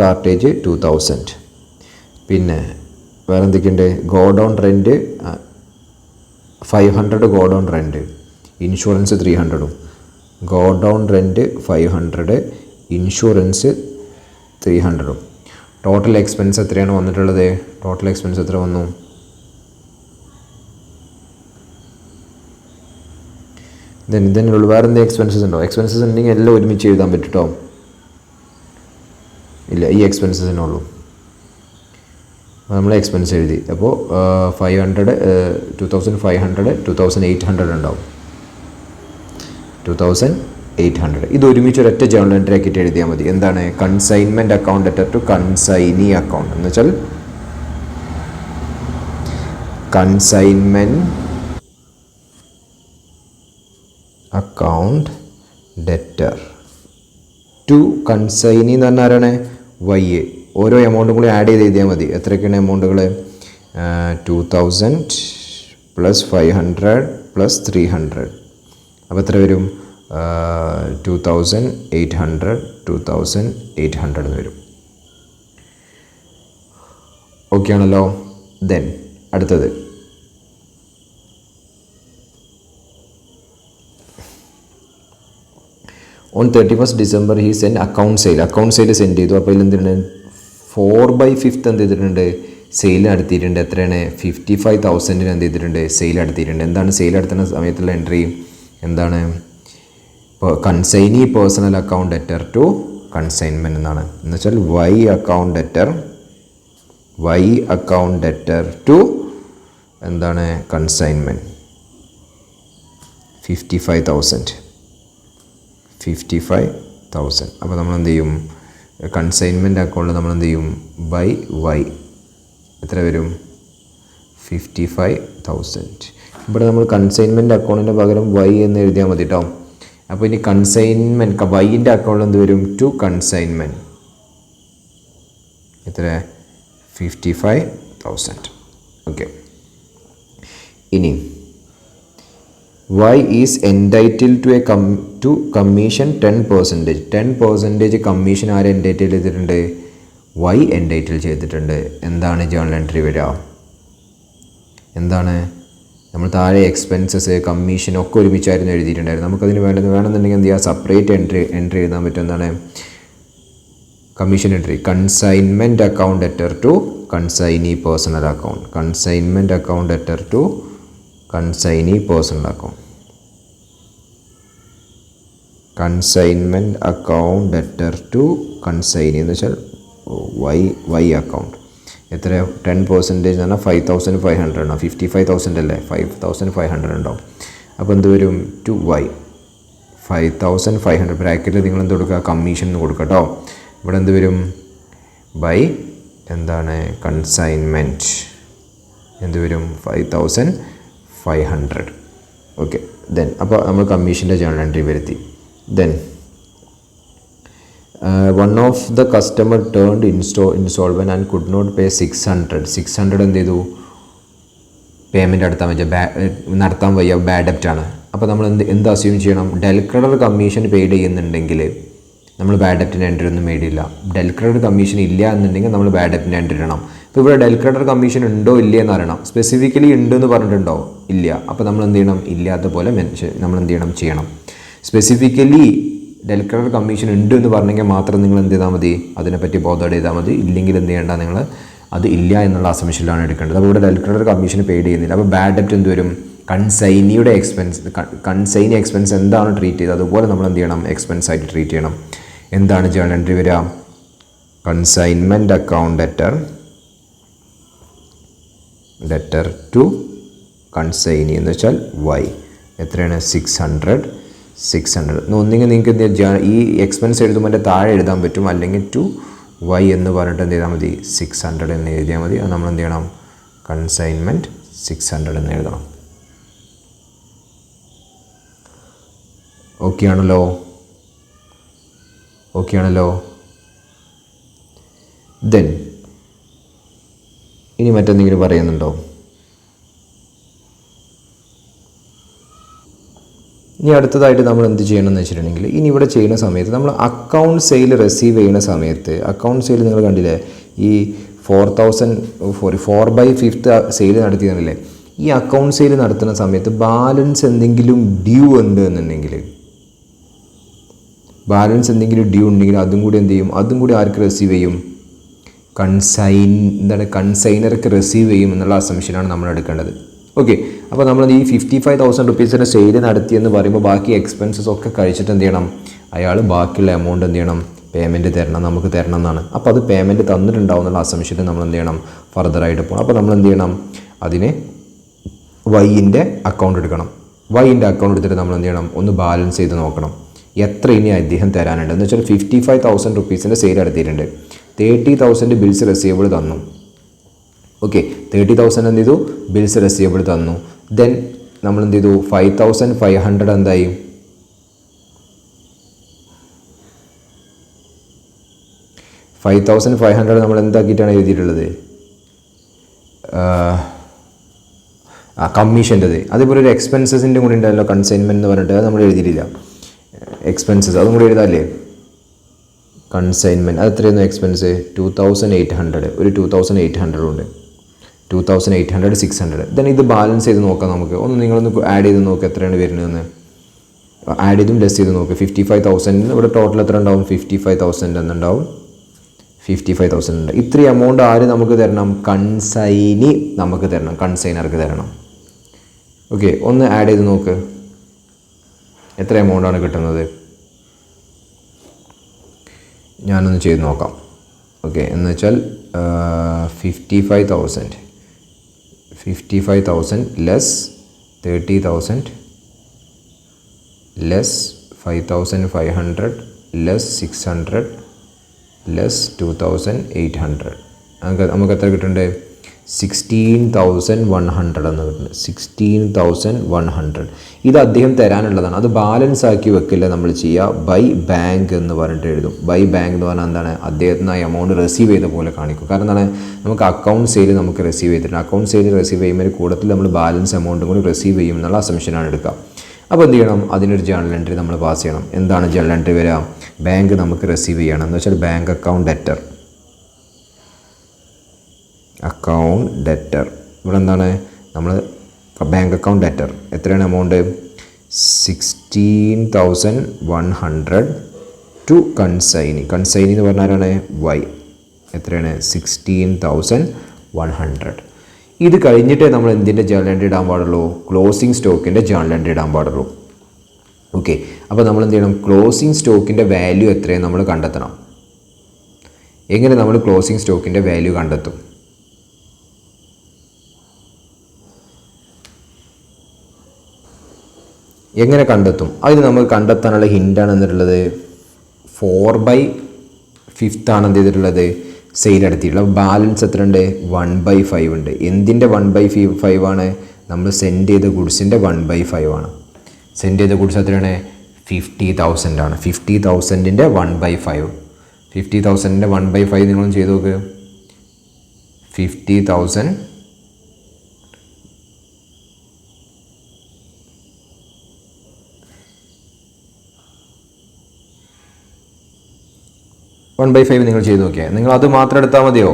കാർട്ടേജ് 2,000. പിന്നെ വേറെ എന്തൊക്കെയുണ്ട്? Go down rent 500 go down rent, insurance 300. Go down rent 500, insurance 300. Total expense എത്രയാണ് വന്നിട്ടുള്ളത്? ടോട്ടൽ എക്സ്പെൻസ് എത്ര വന്നു? ഇതിനുള്ള വേറെ എന്തെങ്കിലും എക്സ്പെൻസസ് ഉണ്ടോ? എക്സ്പെൻസസ് ഉണ്ടെങ്കിൽ എല്ലാം ഒരുമിച്ച് എഴുതാൻ പറ്റും കേട്ടോ. ഇല്ല, ഈ എക്സ്പെൻസസിനുള്ളൂ. നമ്മൾ എക്സ്പെൻസ് എഴുതി. അപ്പോൾ 500, 2,500, 2,800 ഉണ്ടാവും. 2,800. ഇത് ഒരുമിച്ച് ഒരൊറ്റ ജേണൽ എൻട്രി ആക്കിയിട്ട് എഴുതിയാൽ മതി. എന്താണ്? Consignment account debtor to consignee account എന്ന് വെച്ചാൽ consignment account debtor to consignee എന്ന് പറഞ്ഞാൽ ആരാണ്? വൈ. ഓരോ എമൗണ്ടും കൂടി ആഡ് ചെയ്ത് എഴുതിയാൽ മതി. എത്രയൊക്കെയാണ് എമൗണ്ടുകൾ? 2,000 + 500 + 300. അപ്പോൾ എത്ര വരും? 2,800 എന്ന് വരും. ഓക്കെ ആണല്ലോ. ദെൻ അടുത്തത് on 31st December he sent account sale send ചെയ്തു. അപ്പോൾ ഇതിലെന്താണ് 4/5 എന്ത് ചെയ്തിട്ടുണ്ട്, സെയിൽ നടത്തിയിട്ടുണ്ട്. എത്രയാണ്, 55,000 എന്ത് ചെയ്തിട്ടുണ്ട്, സെയിൽ നടത്തിയിട്ടുണ്ട്. എന്താണ് സെയിൽ നടത്തുന്ന സമയത്തുള്ള എൻട്രി, എന്താണ്, ഇപ്പോൾ consignee personal account debtor to consignment എന്നാണ്. എന്ന് വെച്ചാൽ വൈ അക്കൗണ്ട് ഡെറ്റർ ടു എന്താണ്, കൺസൈൻമെൻറ്റ് 55,000. അപ്പോൾ നമ്മൾ എന്ത് ചെയ്യും, കൺസൈൻമെൻറ്റ് അക്കൗണ്ടിൽ നമ്മൾ എന്ത് ചെയ്യും, ബൈ വൈ എത്ര വരും, 55,000. ഇവിടെ നമ്മൾ കൺസൈൻമെൻറ്റ് അക്കൗണ്ടിൻ്റെ പകരം വൈ എന്ന് എഴുതിയാൽ മതി കേട്ടോ. അപ്പോൾ ഇനി കൺസൈൻമെൻറ്റ് വൈൻ്റെ അക്കൗണ്ടിൽ എന്ത് വരും, ടു കൺസൈൻമെൻറ്റ് എത്ര, 55,000. ഓക്കെ. ഇനി Y is entitled to commission 10%. 10% commission ആരെ എൻറ്റൈറ്റിൽ ചെയ്തിട്ടുണ്ട്, വൈ എൻറ്റൈറ്റിൽ ചെയ്തിട്ടുണ്ട്. എന്താണ് ജേണൽ എൻട്രി വരിക, എന്താണ്, നമ്മൾ താഴെ എക്സ്പെൻസസ് കമ്മീഷൻ ഒക്കെ ഒരുമിച്ചായിരുന്നു എഴുതിയിട്ടുണ്ടായിരുന്നു. നമുക്കതിന് വേണമെന്നുണ്ടെങ്കിൽ എന്ത് ചെയ്യുക, സെപ്പറേറ്റ് എൻട്രി എഴുതാൻ പറ്റും. എന്താണ് commission entry, consignment account debtor to consignee personal account, consignment account debtor to consignee personal account, consignment account debtor to consignee എന്ന് വെച്ചാൽ വൈ അക്കൗണ്ട്. എത്ര, 10% എന്ന് പറഞ്ഞാൽ 5,500 ഉണ്ടാവും. 55,000 അല്ലേ, 5,500 ഉണ്ടാവും. അപ്പോൾ എന്ത് വരും, ടു വൈ 5,500 ബ്രാക്കറ്റിൽ നിങ്ങൾ എന്ത് കൊടുക്കുക, കമ്മീഷൻ എന്ന് കൊടുക്കുക കേട്ടോ. ഇവിടെ എന്ത് വരും, ബൈ എന്താണ്, കൺസൈൻമെൻറ്റ് എന്ത് വരും, 5,500. ഓക്കെ. ദെൻ അപ്പോൾ നമ്മൾ കമ്മീഷൻ്റെ ജേണൽ എൻട്രി വരുത്തി. Then one of the customer turned insolvent and could not pay 600 എന്ത് ചെയ്തു, പേയ്മെൻറ്റ് നടത്താൻ വയ്യ, ബാഡ് ഡെപ്റ്റ് ആണ്. അപ്പോൾ നമ്മൾ എന്ത് അസ്യൂം ചെയ്യണം, ഡെൽ ക്രെഡിറ്റർ കമ്മീഷൻ പെയ്ഡ് ചെയ്യുന്നുണ്ടെങ്കിൽ നമ്മൾ ബാഡ് ഡെപ്റ്റിൻ്റെ എൻട്രി ഒന്നും മേടില്ല. ഡെൽ ക്രെഡിറ്റർ കമ്മീഷൻ ഇല്ല എന്നുണ്ടെങ്കിൽ നമ്മൾ ബാഡ് ഡെപ്റ്റിൻ്റെ എൻട്രി ഇടണം. ഇപ്പോൾ ഇവിടെ ഡെൽ ക്രെഡിറ്റർ കമ്മീഷൻ ഉണ്ടോ ഇല്ലേ എന്ന് അറിയണം. സ്പെസിഫിക്കലി ഉണ്ടെന്ന് പറഞ്ഞിട്ടുണ്ടോ, ഇല്ല. അപ്പോൾ നമ്മൾ എന്ത് ചെയ്യണം, ഇല്ലാത്ത പോലെ നമ്മൾ എന്ത് ചെയ്യണം. സ്പെസിഫിക്കലി ഡെൽ ക്രെഡിറ്റർ കമ്മീഷൻ ഉണ്ട് എന്ന് പറഞ്ഞെങ്കിൽ മാത്രം നിങ്ങൾ എന്ത് ചെയ്താൽ മതി, അതിനെപ്പറ്റി ബോധം ചെയ്താൽ മതി. ഇല്ലെങ്കിൽ എന്ത് ചെയ്യേണ്ട, നിങ്ങൾ അത് ഇല്ല എന്നുള്ള അസംഷനിലാണ് എടുക്കേണ്ടത്. അപ്പോൾ ഇവിടെ ഡെൽ ക്രെഡിറ്റർ കമ്മീഷൻ പെയ്ഡ് ചെയ്യുന്നില്ല. അപ്പോൾ ബാഡ് ഡെപ്റ്റ് എന്ത് വരും, കൺസൈനിയുടെ കൺസൈനി എക്സ്പെൻസ് എന്താണ് ട്രീറ്റ് ചെയ്തത് അതുപോലെ നമ്മൾ എന്ത് ചെയ്യണം, എക്സ്പെൻസ് ആയിട്ട് ട്രീറ്റ് ചെയ്യണം. എന്താണ് ജേണൽ എൻട്രി വരിക, consignment account debtor to consignee എന്ന് വെച്ചാൽ വൈ എത്രയാണ്, 600. ഒന്നെങ്കിൽ നിങ്ങൾക്ക് ഈ എക്സ്പെൻസ് എഴുതുമ്പോൾ എൻ്റെ താഴെ എഴുതാൻ പറ്റും, അല്ലെങ്കിൽ ടു വൈ എന്ന് പറഞ്ഞിട്ട് എന്ത് ചെയ്താൽ മതി, 600 എന്ന് എഴുതിയാൽ മതി. അത് നമ്മൾ എന്ത് ചെയ്യണം, കൺസൈൻമെൻറ്റ് 600 എന്ന് എഴുതണം. ഓക്കെ ആണല്ലോ. ദെൻ ഇനി മറ്റെന്തെങ്കിലും പറയുന്നുണ്ടോ? ഇനി അടുത്തതായിട്ട് നമ്മൾ എന്ത് ചെയ്യണമെന്ന് വെച്ചിട്ടുണ്ടെങ്കിൽ, ഇനി ഇവിടെ ചെയ്യുന്ന സമയത്ത് നമ്മൾ അക്കൗണ്ട് സെയിൽ റിസീവ് ചെയ്യുന്ന സമയത്ത്, അക്കൗണ്ട് സെയിൽ നിങ്ങൾ കണ്ടില്ലേ, ഈ 4/5 സെയിൽ നടത്തിയതല്ലേ. ഈ അക്കൗണ്ട് സെയിൽ നടത്തുന്ന സമയത്ത് ബാലൻസ് എന്തെങ്കിലും ഡ്യൂ ഉണ്ട് എന്നുണ്ടെങ്കിൽ, അതും കൂടി എന്ത് ചെയ്യും, അതും കൂടി ആർക്ക് റിസീവ് ചെയ്യും, കൺസൈനർക്ക് റിസീവ് ചെയ്യും എന്നുള്ള അസംഷനാണ് നമ്മൾ എടുക്കേണ്ടത്. ഓക്കെ. അപ്പോൾ നമ്മൾ ഈ 55,000 റുപ്പീസിൻ്റെ സെയിൽ നടത്തിയെന്ന് പറയുമ്പോൾ ബാക്കി എക്സ്പെൻസസ് ഒക്കെ കഴിച്ചിട്ട് എന്ത് ചെയ്യണം, അയാൾ ബാക്കിയുള്ള എമൗണ്ട് എന്ത് ചെയ്യണം, പേയ്മെൻറ്റ് തരണം, നമുക്ക് തരണം എന്നാണ്. അപ്പോൾ അത് പേയ്മെൻറ്റ് തന്നിട്ടുണ്ടാവും എന്നുള്ള അസംഷന് നമ്മൾ എന്ത് ചെയ്യണം, ഫർദറായിട്ട് പോകണം. അപ്പോൾ നമ്മൾ എന്ത് ചെയ്യണം, അതിന് വൈൻ്റെ അക്കൗണ്ട് എടുക്കണം. വൈൻ്റെ അക്കൗണ്ട് എടുത്തിട്ട് നമ്മൾ എന്ത് ചെയ്യണം, ഒന്ന് ബാലൻസ് ചെയ്ത് നോക്കണം എത്ര ഇനി അദ്ദേഹം തരാനുണ്ട്. എന്ന് വെച്ചാൽ 55,000 റുപ്പീസിൻ്റെ സെയിൽ നടത്തിയിട്ടുണ്ട്, 30,000 ബിൽസ് റിസീവബിൾ തന്നു. ഓക്കെ, 30,000 എന്ത് ചെയ്തു, ബിൽസ് റിസീവബിൾ തന്നു. ദെൻ നമ്മൾ എന്ത് ചെയ്തു, 5,500 എന്തായി, 5,500 നമ്മൾ എന്താക്കിയിട്ടാണ് എഴുതിയിട്ടുള്ളത്, കമ്മീഷൻ്റെത്. അതേപോലെ ഒരു എക്സ്പെൻസസിൻ്റെ കൂടി ഉണ്ടല്ലോ, കൺസൈൻമെൻറ്റ് എന്ന് പറഞ്ഞിട്ട്, അത് നമ്മൾ എഴുതിയിട്ടില്ല. എക്സ്പെൻസസ് അതും കൂടി എഴുതാല്ലേ, കൺസൈൻമെൻറ്റ് അത് എത്രയായിരുന്നു എക്സ്പെൻസ്, 2,800. ഒരു 2,800 ഉണ്ട്, 2,800, 600. ദെൻ ഇത് ബാലൻസ് ചെയ്ത് നോക്കാം നമുക്ക്. നിങ്ങളൊന്ന് ആഡ് ചെയ്ത് നോക്കുക എത്രയാണ് വരുന്നതെന്ന്. ആഡ് ചെയ്തും ലെസ് ചെയ്ത് നോക്ക്. 55,000 ഇവിടെ ടോട്ടൽ എത്ര ഉണ്ടാവും? 55,000 എന്നുണ്ടാവും. 55,000 ഉണ്ട്. ഇത്രയും എമൗണ്ട് ആര് നമുക്ക് തരണം? കൺസൈനി നമുക്ക് തരണം, കൺസൈനർക്ക് തരണം. ഓക്കെ, ഒന്ന് ആഡ് ചെയ്ത് നോക്ക്, എത്ര എമൗണ്ടാണ് കിട്ടുന്നത്? ഞാനൊന്ന് ചെയ്ത് നോക്കാം. ഓക്കെ, എന്ന് വെച്ചാൽ 55,000 ലെസ് 30,000 ലെസ് 5,500 ലെസ് 600 ലെസ് 2,800 നമുക്ക് എത്ര കിട്ടുന്നുണ്ട്? 16,100 എന്ന് കിട്ടുന്നത്. 16,100 ഇത് അദ്ദേഹം തരാനുള്ളതാണ്. അത് ബാലൻസ് ആക്കി വെക്കില്ല, നമ്മൾ ചെയ്യുക ബൈ ബാങ്ക് എന്ന് പറഞ്ഞിട്ട് എഴുതും. ബൈ ബാങ്ക് എന്ന് പറഞ്ഞാൽ എന്താണ്? അദ്ദേഹത്തിന് ആ എമൗണ്ട് റിസീവ് ചെയ്ത പോലെ കാണിക്കും. കാരണം എന്താണ്? നമുക്ക് അക്കൗണ്ട് സെയിൽ നമുക്ക് റിസീവ് ചെയ്തിട്ടുണ്ട്. അക്കൗണ്ട് സെയിൽ റിസീവ് ചെയ്യുമ്പോൾ കൂടത്തിൽ നമ്മൾ ബാലൻസ് എമൗണ്ടും കൂടി റിസീവ് ചെയ്യും എന്നുള്ള അസംഷനാണ് എടുക്കുക. അപ്പോൾ എന്ത് ചെയ്യണം? അതിനൊരു ജേണൽ എൻട്രി നമ്മൾ പാസ് ചെയ്യണം. എന്താണ് ജേണൽ എൻട്രി വരിക? ബാങ്ക് നമുക്ക് റിസീവ് ചെയ്യണം എന്ന് വെച്ചാൽ bank account debtor. Account debtor ഇവിടെ എന്താണ്? നമ്മൾ ബാങ്ക് അക്കൗണ്ട് ഡെറ്റർ എത്രയാണ് എമൗണ്ട്? 16,100 to consignee. കൺസൈനി എന്ന് പറഞ്ഞാലാണ് വൈ. എത്രയാണ്? 16,100. ഇത് കഴിഞ്ഞിട്ടേ നമ്മൾ എന്തിൻ്റെ ജേണൽ എൻട്രി ഇടാൻ പാടുള്ളൂ? ക്ലോസിംഗ് സ്റ്റോക്കിൻ്റെ ജേണൽ എൻട്രി ഇടാൻ പാടുള്ളൂ. ഓക്കെ, അപ്പോൾ നമ്മൾ എന്ത് ചെയ്യണം? ക്ലോസിംഗ് സ്റ്റോക്കിൻ്റെ വാല്യൂ എത്രയും നമ്മൾ കണ്ടെത്തണം. എങ്ങനെ നമ്മൾ ക്ലോസിംഗ് സ്റ്റോക്കിൻ്റെ വാല്യൂ കണ്ടെത്തും? എങ്ങനെ കണ്ടെത്തും? അതിന് നമുക്ക് കണ്ടെത്താനുള്ള ഹിൻ്റാണ് എന്നിട്ടുള്ളത് 4/5 ആണ് എന്ത് ചെയ്തിട്ടുള്ളത്? സെയിൽ നടത്തിയിട്ടുള്ളത്. ബാലൻസ് എത്ര ഉണ്ട്? 1/5 ഉണ്ട്. എന്തിൻ്റെ 1/5 ആണ്? നമ്മൾ സെൻഡ് ചെയ്ത ഗുഡ്സിൻ്റെ 1/5 ആണ്. സെൻഡ് ചെയ്ത ഗുഡ്സ് എത്രയാണ്? 50,000 ആണ്. 50,000ൻ്റെ 1/5. 50,000ൻ്റെ 1/5 നിങ്ങളും ചെയ്ത് നോക്ക്. 50,000 1/5 നിങ്ങൾ ചെയ്ത് നോക്കിയാൽ നിങ്ങൾ അത് മാത്രം എടുത്താൽ മതിയോ?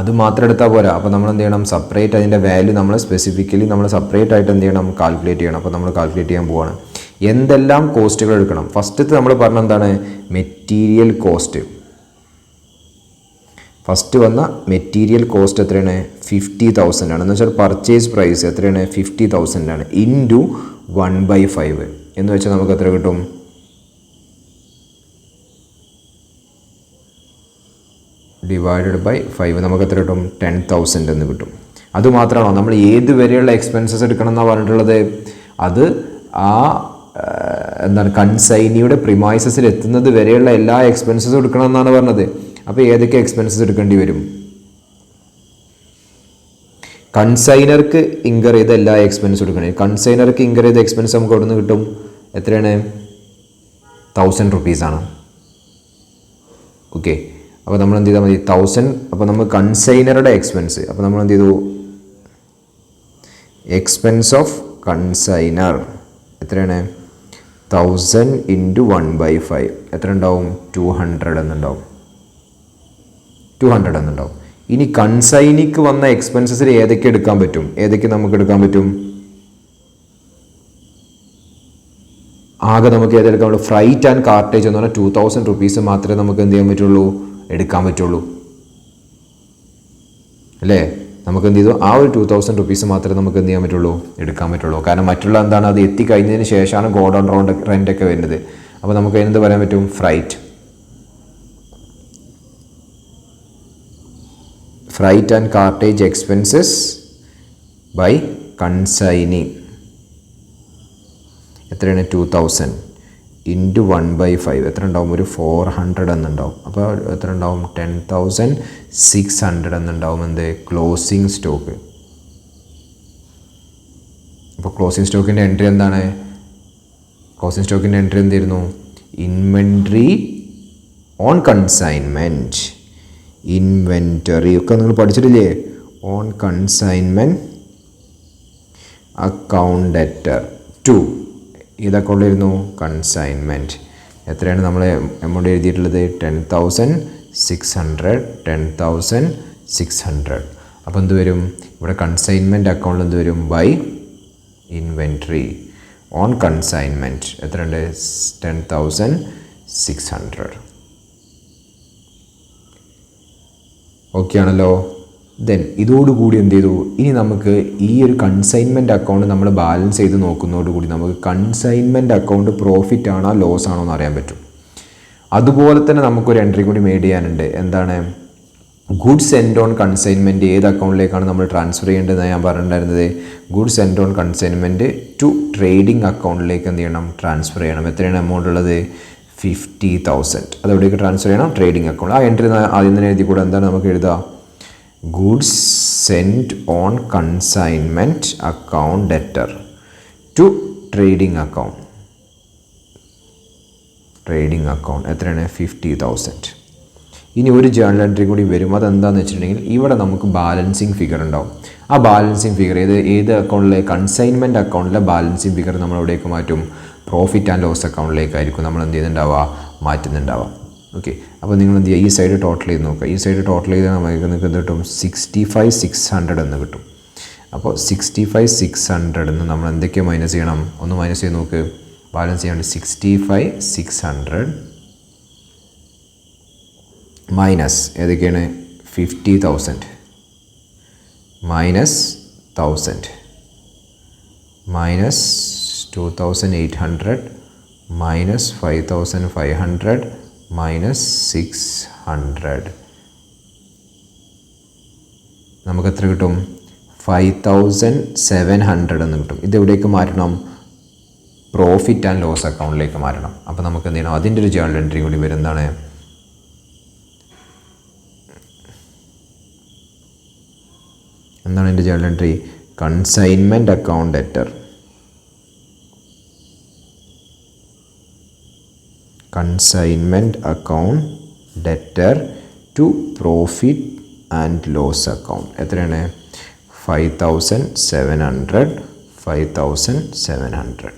അത് മാത്രം എടുത്താൽ പോരാ. അപ്പോൾ നമ്മൾ എന്ത് ചെയ്യണം? സെപ്പറേറ്റ് അതിൻ്റെ വാല്യൂ നമ്മൾ സ്പെസിഫിക്കലി നമ്മൾ സെപ്പറേറ്റ് ആയിട്ട് എന്ത് ചെയ്യണം? കാൽക്കുലേറ്റ് ചെയ്യണം. അപ്പോൾ നമ്മൾ കാൽക്കുലേറ്റ് ചെയ്യാൻ പോവാണ്. എന്തെല്ലാം കോസ്റ്റുകൾ എടുക്കണം? ഫസ്റ്റത്തെ നമ്മൾ പറഞ്ഞ എന്താണ്? Material cost. ഫസ്റ്റ് വന്ന മെറ്റീരിയൽ കോസ്റ്റ് എത്രയാണ്? 50,000 ആണ്. എന്ന് വെച്ചാൽ പർച്ചേസ് പ്രൈസ് എത്രയാണ്? 50,000 ആണ്. ഇൻറ്റു 1/5 എന്ന് വെച്ചാൽ നമുക്ക് എത്ര കിട്ടും? ഡിവൈഡഡ് ബൈ 5 നമുക്ക് എത്ര കിട്ടും? 10,000 എന്ന് കിട്ടും. അതുമാത്രമാണോ? നമ്മൾ ഏത് വരെയുള്ള എക്സ്പെൻസസ് എടുക്കണം എന്നാണ് പറഞ്ഞിട്ടുള്ളത്? അത് ആ എന്താണ് കൺസൈനിയുടെ പ്രിമൈസസിൽ എത്തുന്നത് വരെയുള്ള എല്ലാ എക്സ്പെൻസസും എടുക്കണം എന്നാണ് പറഞ്ഞത്. അപ്പോൾ ഏതൊക്കെ എക്സ്പെൻസസ് എടുക്കേണ്ടി വരും? കൺസൈനർക്ക് ഇൻകർ ചെയ്ത എല്ലാ എക്സ്പെൻസും എടുക്കണം. കൺസൈനർക്ക് ഇൻകർ ചെയ്ത എക്സ്പെൻസ് നമുക്ക് എവിടെ നിന്ന് കിട്ടും? എത്രയാണ്? 1,000 റുപ്പീസാണ്. ഓക്കെ, അപ്പോൾ നമ്മൾ എന്ത് ചെയ്താൽ മതി? 1,000. അപ്പോൾ നമ്മൾ കൺസൈനറുടെ എക്സ്പെൻസ്, അപ്പോൾ നമ്മൾ എന്ത് ചെയ്തു? എക്സ്പെൻസ് ഓഫ് കൺസൈനർ എത്രയാണ്? 1,000 ഇൻറ്റു 1/5 എത്ര ഉണ്ടാവും? 200 എന്നുണ്ടാവും. 200 എന്നുണ്ടാവും. ഇനി കൺസൈനിക്ക് വന്ന എക്സ്പെൻസസിൽ ഏതൊക്കെ എടുക്കാൻ പറ്റും? ഏതൊക്കെ നമുക്ക് എടുക്കാൻ പറ്റും? ആകെ നമുക്ക് ഏതെടുക്കാൻ പറ്റും? ഫ്രൈറ്റ് ആൻഡ് കാർട്ടേജ് എന്ന് പറഞ്ഞാൽ 2,000 റുപ്പീസ് മാത്രമേ നമുക്ക് എന്ത് ചെയ്യാൻ പറ്റുള്ളൂ? എടുക്കാൻ പറ്റുള്ളൂ അല്ലേ? നമുക്ക് എന്ത് ചെയ്തു? ആ ഒരു 2,000 റുപ്പീസ് മാത്രമേ നമുക്ക് എന്ത് ചെയ്യാൻ പറ്റുള്ളൂ? എടുക്കാൻ പറ്റുള്ളൂ. കാരണം മറ്റുള്ള എന്താണ്? അത് എത്തിക്കഴിഞ്ഞതിന് ശേഷമാണ് ഗോഡൗൺ റെൻ്റൊക്കെ വരുന്നത്. അപ്പോൾ നമുക്ക് എന്ത് പറയാൻ പറ്റും? Freight and cartage expenses by consignee എത്രയാണ്? 2,000 ഇൻറ്റു 1/5 എത്ര ഉണ്ടാവും? ഒരു 400 എന്നുണ്ടാവും. അപ്പോൾ എത്ര ഉണ്ടാവും? 10,600 എന്നുണ്ടാവും. എന്ത്? Closing stock. അപ്പോൾ ക്ലോസിംഗ് സ്റ്റോക്കിൻ്റെ എൻട്രി എന്താണ്? ക്ലോസിംഗ് സ്റ്റോക്കിൻ്റെ എൻട്രി എന്തായിരുന്നു? Inventory on consignment. ഇൻവെൻറ്ററി ഒക്കെ നിങ്ങൾ പഠിച്ചിട്ടില്ലേ? ഓൺ കൺസൈൻമെൻറ്റ് അക്കൗണ്ട് ഡെറ്റർ 2 ഇതൊക്കെ ഉള്ളായിരുന്നു കൺസൈൻമെൻറ്റ്. എത്രയാണ് നമ്മൾ എമൗണ്ട് എഴുതിയിട്ടുള്ളത്? 10,600. 10,600. അപ്പോൾ എന്ത് വരും? ഇവിടെ കൺസൈൻമെൻറ്റ് അക്കൗണ്ടിൽ എന്ത് വരും? ബൈ ഇൻവെൻട്രി ഓൺ കൺസൈൻമെൻറ്റ് എത്രയുണ്ട് 10,600. ഓക്കെ ആണല്ലോ. ദെൻ ഇതോടുകൂടി എന്ത് ചെയ്തു, ഇനി നമുക്ക് ഈ ഒരു കൺസൈൻമെൻറ്റ് അക്കൗണ്ട് നമ്മൾ ബാലൻസ് ചെയ്ത് നോക്കുന്നതോടുകൂടി നമുക്ക് കൺസൈൻമെൻറ്റ് അക്കൗണ്ട് പ്രോഫിറ്റ് ആണോ ലോസ് ആണോ എന്ന് അറിയാൻ പറ്റും. അതുപോലെ തന്നെ നമുക്കൊരു എൻട്രി കൂടി മേഡ് ചെയ്യാനുണ്ട്. എന്താണ്, ഗുഡ്സ് സെൻഡ് ഓൺ കൺസൈൻമെൻറ്റ് ഏത് അക്കൗണ്ടിലേക്കാണ് നമ്മൾ ട്രാൻസ്ഫർ ചെയ്യേണ്ടതെന്ന് ഞാൻ പറഞ്ഞിട്ടുണ്ടായിരുന്നത്. Goods send on consignment to trading അക്കൗണ്ടിലേക്ക് എന്ത് ചെയ്യണം, ട്രാൻസ്ഫർ ചെയ്യണം. എത്രയാണ് എമൗണ്ട് ഉള്ളത്, 50,000. അതെവിടേക്ക് ട്രാൻസ്ഫർ ചെയ്യണം, ട്രേഡിംഗ് അക്കൗണ്ട്. ആ എൻട്രി ആദ്യം തന്നെ എഴുതി കൂടെ എന്താണ് നമുക്ക് എഴുതാം, goods send on consignment account debtor to trading account. Trading account എത്രയാണ്, 50,000. ഇനി ഒരു ജേണൽ എൻട്രി കൂടി വരും. അതെന്താണെന്ന് വെച്ചിട്ടുണ്ടെങ്കിൽ ഇവിടെ നമുക്ക് ബാലൻസിങ് ഫിഗർ ഉണ്ടാവും. ആ ബാലൻസിങ് ഫിഗർ ഏത് അക്കൗണ്ടിലെ, കൺസൈൻമെൻറ്റ് അക്കൗണ്ടിലെ ബാലൻസിങ് ഫിഗർ നമ്മൾ എവിടേക്ക് മാറ്റും, പ്രോഫിറ്റ് ആൻഡ് ലോസ് അക്കൗണ്ടിലേക്കായിരിക്കും നമ്മൾ എന്ത് ചെയ്യുന്നുണ്ടാവുക, മാറ്റുന്നുണ്ടാവുക. ഓക്കെ, അപ്പോൾ നിങ്ങൾ എന്ത് ചെയ്യുക, ഈ സൈഡ് ടോട്ടൽ ചെയ്ത് നോക്കുക. ഈ സൈഡ് ടോട്ടൽ ചെയ്താൽ നമുക്ക് നിങ്ങൾക്ക് എന്ത് കിട്ടും, 65,600 എന്ന് കിട്ടും. അപ്പോൾ 65,600 എന്ന് നമ്മൾ എന്തൊക്കെ മൈനസ് ചെയ്യണം, ഒന്ന് മൈനസ് ചെയ്ത് നോക്ക്. ബാലൻസ് ചെയ്യാണ്ട് 65,600 മൈനസ് ഏതൊക്കെയാണ്, 50,000 മൈനസ് 1,000 മൈനസ് 2,800 മൈനസ് 5,500 മൈനസ് 600. നമുക്ക് എത്ര കിട്ടും, 5,700 എന്ന് കിട്ടും. ഇതെവിടേക്ക് മാറ്റണം, പ്രോഫിറ്റ് ആൻഡ് ലോസ് അക്കൗണ്ടിലേക്ക് മാറ്റണം. അപ്പോൾ നമുക്ക് എന്ത് ചെയ്യണം, അതിൻ്റെ ഒരു ജേണൽ എൻട്രി കൂടി വരുന്നതാണ്. എന്താണ് എൻ്റെ journal entry, consignment account debtor. Consignment account debtor to profit and loss account. എത്രയാണ്, 5,700 5,700.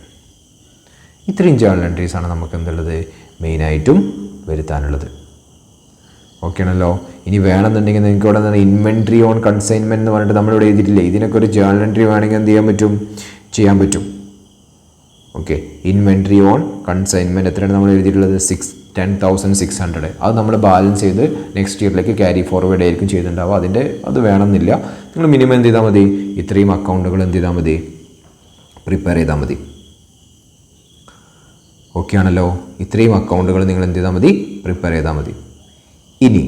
ഇത്രയും ജേണൽ എൻട്രീസാണ് നമുക്ക് എന്തുള്ളത്, മെയിനായിട്ടും വരുത്താനുള്ളത്. ഓക്കെ ആണല്ലോ. ഇനി വേണമെന്നുണ്ടെങ്കിൽ നിങ്ങൾക്ക് ഇവിടെ നിന്ന് ഇൻവെൻട്രി ഓൺ കൺസൈൻമെൻറ്റ് എന്ന് പറഞ്ഞിട്ട് നമ്മളിവിടെ എഴുതിയിട്ടില്ലേ, ഇതിനൊക്കെ ഒരു ജേണൽ എൻട്രി വേണമെങ്കിൽ എന്ത് ചെയ്യാൻ പറ്റും. ഓക്കെ, ഇൻവെൻട്രി ഓൺ കൺസൈൻമെൻറ്റ് എത്രയാണ് നമ്മൾ എഴുതിയിട്ടുള്ളത്, 10,600. അത് നമ്മൾ ബാലൻസ് ചെയ്ത് നെക്സ്റ്റ് ഇയറിലേക്ക് ക്യാരി ഫോർവേഡ് ആയിരിക്കും ചെയ്തിട്ടുണ്ടാവുക. അത് വേണമെന്നില്ല. നിങ്ങൾ മിനിമം എന്ത് ചെയ്താൽ മതി, ഇത്രയും അക്കൗണ്ടുകൾ എന്ത് ചെയ്താൽ മതി, പ്രിപ്പയർ ചെയ്താൽ മതി. ഓക്കെ ആണല്ലോ. ഇത്രയും അക്കൗണ്ടുകൾ നിങ്ങൾ എന്ത് ചെയ്താൽ മതി, പ്രിപ്പയർ ചെയ്താൽ മതി. ഇനി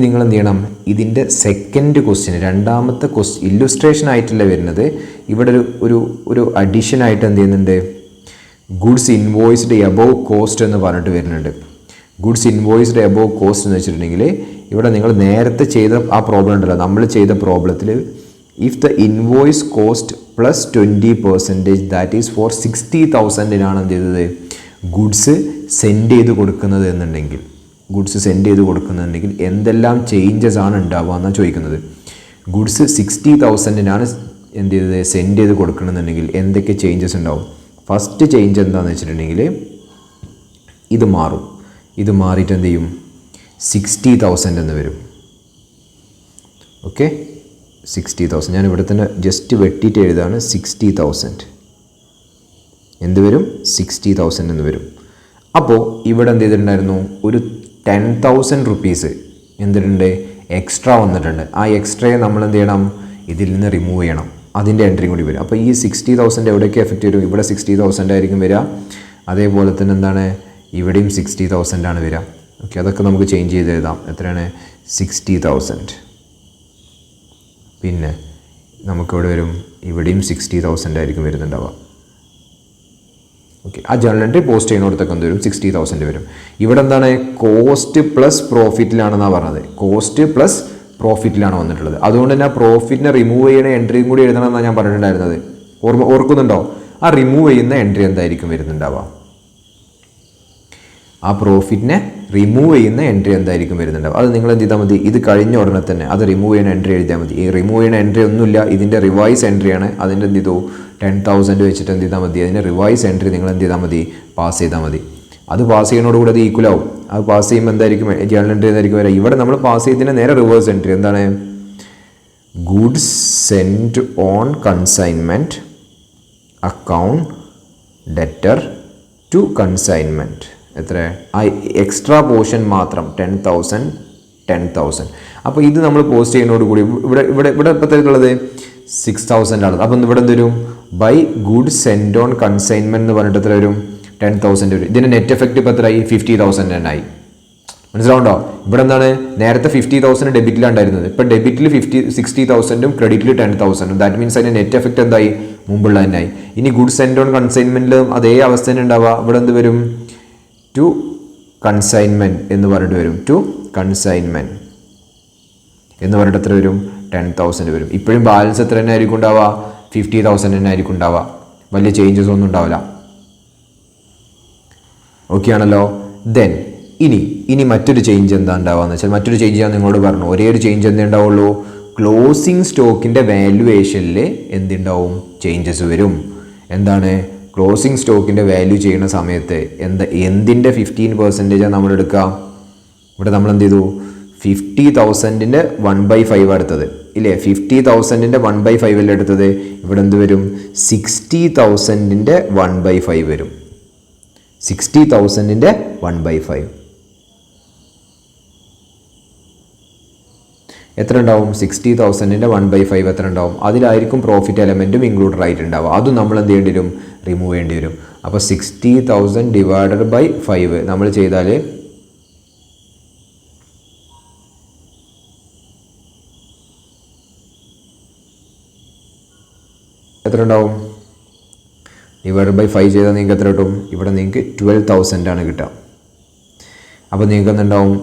നിങ്ങൾ എന്ത് ചെയ്യണം, ഇതിൻ്റെ സെക്കൻഡ് ക്വസ്റ്റ്യൻ, രണ്ടാമത്തെ ഇല്ലുസ്ട്രേഷൻ ആയിട്ടല്ല വരുന്നത്. ഇവിടെ ഒരു അഡീഷനായിട്ട് എന്ത് ചെയ്യുന്നുണ്ട്, ഗുഡ്സ് ഇൻവോയ്സ്ഡ് എബോവ് കോസ്റ്റ് എന്ന് പറഞ്ഞിട്ട് വരുന്നുണ്ട്. ഗുഡ്സ് ഇൻവോയ്സ്ഡ് എബോവ് കോസ്റ്റ് എന്ന് വെച്ചിട്ടുണ്ടെങ്കിൽ ഇവിടെ നിങ്ങൾ നേരത്തെ ചെയ്ത ആ പ്രോബ്ലം ഉണ്ടല്ലോ, നമ്മൾ ചെയ്ത പ്രോബ്ലത്തിൽ if the invoice cost plus 20% that is for 60,000 എന്ത് ചെയ്തത്, ഗുഡ്സ് സെൻഡ് ചെയ്ത് കൊടുക്കുന്നത് എന്നുണ്ടെങ്കിൽ, എന്തെല്ലാം ചേഞ്ചസ് ആണ് ഉണ്ടാവുക എന്നാണ് ചോദിക്കുന്നത്. ഗുഡ്സ് 60,000 എന്ത് ചെയ്തത്, സെൻഡ് ചെയ്ത് കൊടുക്കണമെന്നുണ്ടെങ്കിൽ എന്തൊക്കെ ചേഞ്ചസ് ഉണ്ടാവും. ഫസ്റ്റ് ചേഞ്ച് എന്താണെന്ന് വെച്ചിട്ടുണ്ടെങ്കിൽ ഇത് മാറിയിട്ട് എന്ത് ചെയ്യും, 60,000 എന്ന് വരും. ഓക്കെ, 60,000 ഞാൻ ഇവിടെ തന്നെ ജസ്റ്റ് വെട്ടിയിട്ട് എഴുതാണ്. 60,000 എന്ത് വരും, 60,000 എന്ന് വരും. അപ്പോൾ ഇവിടെ എന്ത് ചെയ്തിട്ടുണ്ടായിരുന്നു, ഒരു 10,000 റുപ്പീസ് എന്തിട്ടുണ്ട്, എക്സ്ട്രാ വന്നിട്ടുണ്ട്. ആ എക്സ്ട്രയെ നമ്മൾ എന്ത് ചെയ്യണം, ഇതിൽ നിന്ന് റിമൂവ് ചെയ്യണം. അതിൻ്റെ എൻട്രി കൂടി വരും. അപ്പോൾ ഈ 60,000 എവിടെയൊക്കെ എഫക്റ്റ് വരും, ഇവിടെ 60,000 ആയിരിക്കും വരിക. അതേപോലെ തന്നെ എന്താണ്, ഇവിടെയും 60,000 ആണ് വരിക. ഓക്കെ, അതൊക്കെ നമുക്ക് ചേഞ്ച് ചെയ്ത് എഴുതാം. എത്രയാണ്, 60,000. പിന്നെ നമുക്കിവിടെ വരും, ഇവിടെയും 60,000 ആയിരിക്കും വരുന്നുണ്ടാവുക. ഓക്കെ, ആ ജേണൽ എൻട്രി പോസ്റ്റ് ചെയ്യുന്നിടത്തൊക്കെ എന്ത് വരും, 60,000 വരും. ഇവിടെ എന്താണ്, കോസ്റ്റ് പ്ലസ് പ്രോഫിറ്റിലാണെന്നാണ് പറഞ്ഞത്. കോസ്റ്റ് പ്ലസ് പ്രോഫിറ്റിലാണ് വന്നിട്ടുള്ളത്. അതുകൊണ്ട് തന്നെ ആ പ്രോഫിറ്റിനെ റിമൂവ് ചെയ്യുന്ന എൻട്രിയും കൂടി എഴുതണമെന്നാണ് ഞാൻ പറഞ്ഞിട്ടുണ്ടായിരുന്നത്. ഓർക്കുന്നുണ്ടോ? ആ റിമൂവ് ചെയ്യുന്ന എൻട്രി എന്തായിരിക്കും വരുന്നുണ്ടാവുക, ആ പ്രോഫിറ്റിനെ റിമൂവ് ചെയ്യുന്ന എൻട്രി എന്തായിരിക്കും വരുന്നുണ്ടാവുക. അത് നിങ്ങൾ എന്ത് ചെയ്താൽ മതി, ഇത് കഴിഞ്ഞ ഉടനെ തന്നെ അത് റിമൂവ് ചെയ്യുന്ന എൻട്രി എഴുതിയാൽ മതി. ഈ റിമൂവ് ചെയ്യുന്ന എൻട്രി ഒന്നുമില്ല, ഇതിൻ്റെ റിവൈസ് എൻട്രിയാണ്. അതിൻ്റെ എന്ത് ചെയ്തു, 10,000 വെച്ചിട്ട് എന്ത് ചെയ്താൽ മതി, അതിൻ്റെ റിവൈസ് എൻട്രി നിങ്ങൾ എന്ത് ചെയ്താൽ മതി, പാസ് ചെയ്താൽ മതി. അത് പാസ് ചെയ്യുന്നതോടുകൂടി അത് ഈക്വൽ ആവും. അത് പാസ് ചെയ്യുമ്പോൾ എന്തായിരിക്കും, ജേണൽ എൻട്രി എന്തായിരിക്കും വരിക. ഇവിടെ നമ്മൾ പാസ് ചെയ്തതിൻ്റെ നേരെ റിവേഴ്സ് എൻട്രി എന്താണ്, goods send on consignment account debtor to consignment. എത്ര? ആ എക്സ്ട്രാ പോർഷൻ മാത്രം 10,000. അപ്പോൾ ഇത് നമ്മൾ പോസ്റ്റ് ചെയ്യുന്നതോടുകൂടി ഇവിടെ എപ്പോഴത്തേക്കുള്ളത് 6,000 ആണ്. അപ്പം ഇവിടെ എന്ത് വരും? Bye good send on consignment എന്ന് പറഞ്ഞിട്ട് എത്ര വരും? 10,000 വരും. ഇതിൻ്റെ നെറ്റ് എഫക്റ്റ് ഇപ്പോൾ എത്രയായി? 50,000 തന്നെ ആയി. മനസ്സിലാവുണ്ടോ? ഇവിടെ എന്താണ്? നേരത്തെ 50,000 ഡെബിറ്റിലുണ്ടായിരുന്നത്, ഇപ്പോൾ ഡെബിറ്റിൽ 60,000 ക്രെഡിറ്റിൽ 10,000. ദാറ്റ് മീൻസ് അതിൻ്റെ നെറ്റ് എഫക്റ്റ് എന്തായി? മുമ്പുള്ള തന്നെ ആയി. ഇനി ഗുഡ് സെൻഡ് ഓൺ കൺസൈൻമെൻറ്റിലും അതേ അവസ്ഥ തന്നെ ഉണ്ടാവുക. ഇവിടെ എന്ത് വരും? ടു കൺസൈൻമെൻറ്റ് എന്ന് പറഞ്ഞിട്ട് വരും. ടു കൺസൈൻമെൻറ്റ് എന്ന് പറഞ്ഞിട്ട് എത്ര വരും? 10,000 വരും. ഇപ്പോഴും ബാലൻസ് എത്ര തന്നെ ആയിരിക്കും ഉണ്ടാവുക? 50,000 തന്നെ ആയിരിക്കും ഉണ്ടാവുക. വലിയ ചേഞ്ചസ് ഒന്നും ഉണ്ടാവില്ല. ഓക്കെ ആണല്ലോ. ദെൻ ഇനി മറ്റൊരു ചേഞ്ച് എന്താ ഉണ്ടാവുക വെച്ചാൽ, മറ്റൊരു ചേഞ്ച് ഞാൻ നിങ്ങളോട് പറഞ്ഞു. ഒരേ ഒരു ചേഞ്ച് എന്തേ ഉണ്ടാവുള്ളൂ? ക്ലോസിംഗ് സ്റ്റോക്കിൻ്റെ വാല്യുവേഷനിൽ എന്തുണ്ടാവും? ചേഞ്ചസ് വരും. എന്താണ്? ക്ലോസിംഗ് സ്റ്റോക്കിൻ്റെ വാല്യൂ ചെയ്യുന്ന സമയത്ത് എന്തിൻ്റെ 15% നമ്മൾ എടുക്കുക? ഇവിടെ നമ്മൾ എന്ത് ചെയ്തു? 50,000ൻ്റെ 1/5 എടുത്തത് ഇല്ലേ? 50,000ൻ്റെ 1/5 അല്ലേ എടുത്തത്? ഇവിടെ എന്ത് വരും? 60,000ൻ്റെ 1/5 വരും. 60,000ൻ്റെ 1/5 എത്ര ഉണ്ടാവും? 60,000ൻ്റെ 1/5 എത്ര ഉണ്ടാവും? അതിലായിരിക്കും പ്രോഫിറ്റ് എലമെൻറ്റും ഇൻക്ലൂഡഡ് ആയിട്ടുണ്ടാവുക. അതും നമ്മൾ എന്ത് ചെയ്യേണ്ടി വരും? റിമൂവ് ചെയ്യേണ്ടി വരും. അപ്പോൾ 60,000 ഡിവൈഡഡ് ബൈ 5 നമ്മൾ ചെയ്താൽ എത്ര ഉണ്ടാവും? ഡിവൈഡഡ് ബൈ 5 ചെയ്താൽ നിങ്ങൾക്ക് എത്ര കിട്ടും? ഇവിടെ നിങ്ങൾക്ക് 12,000 ആണ് കിട്ടുക. അപ്പോൾ നിങ്ങൾക്ക് എന്തുണ്ടാവും?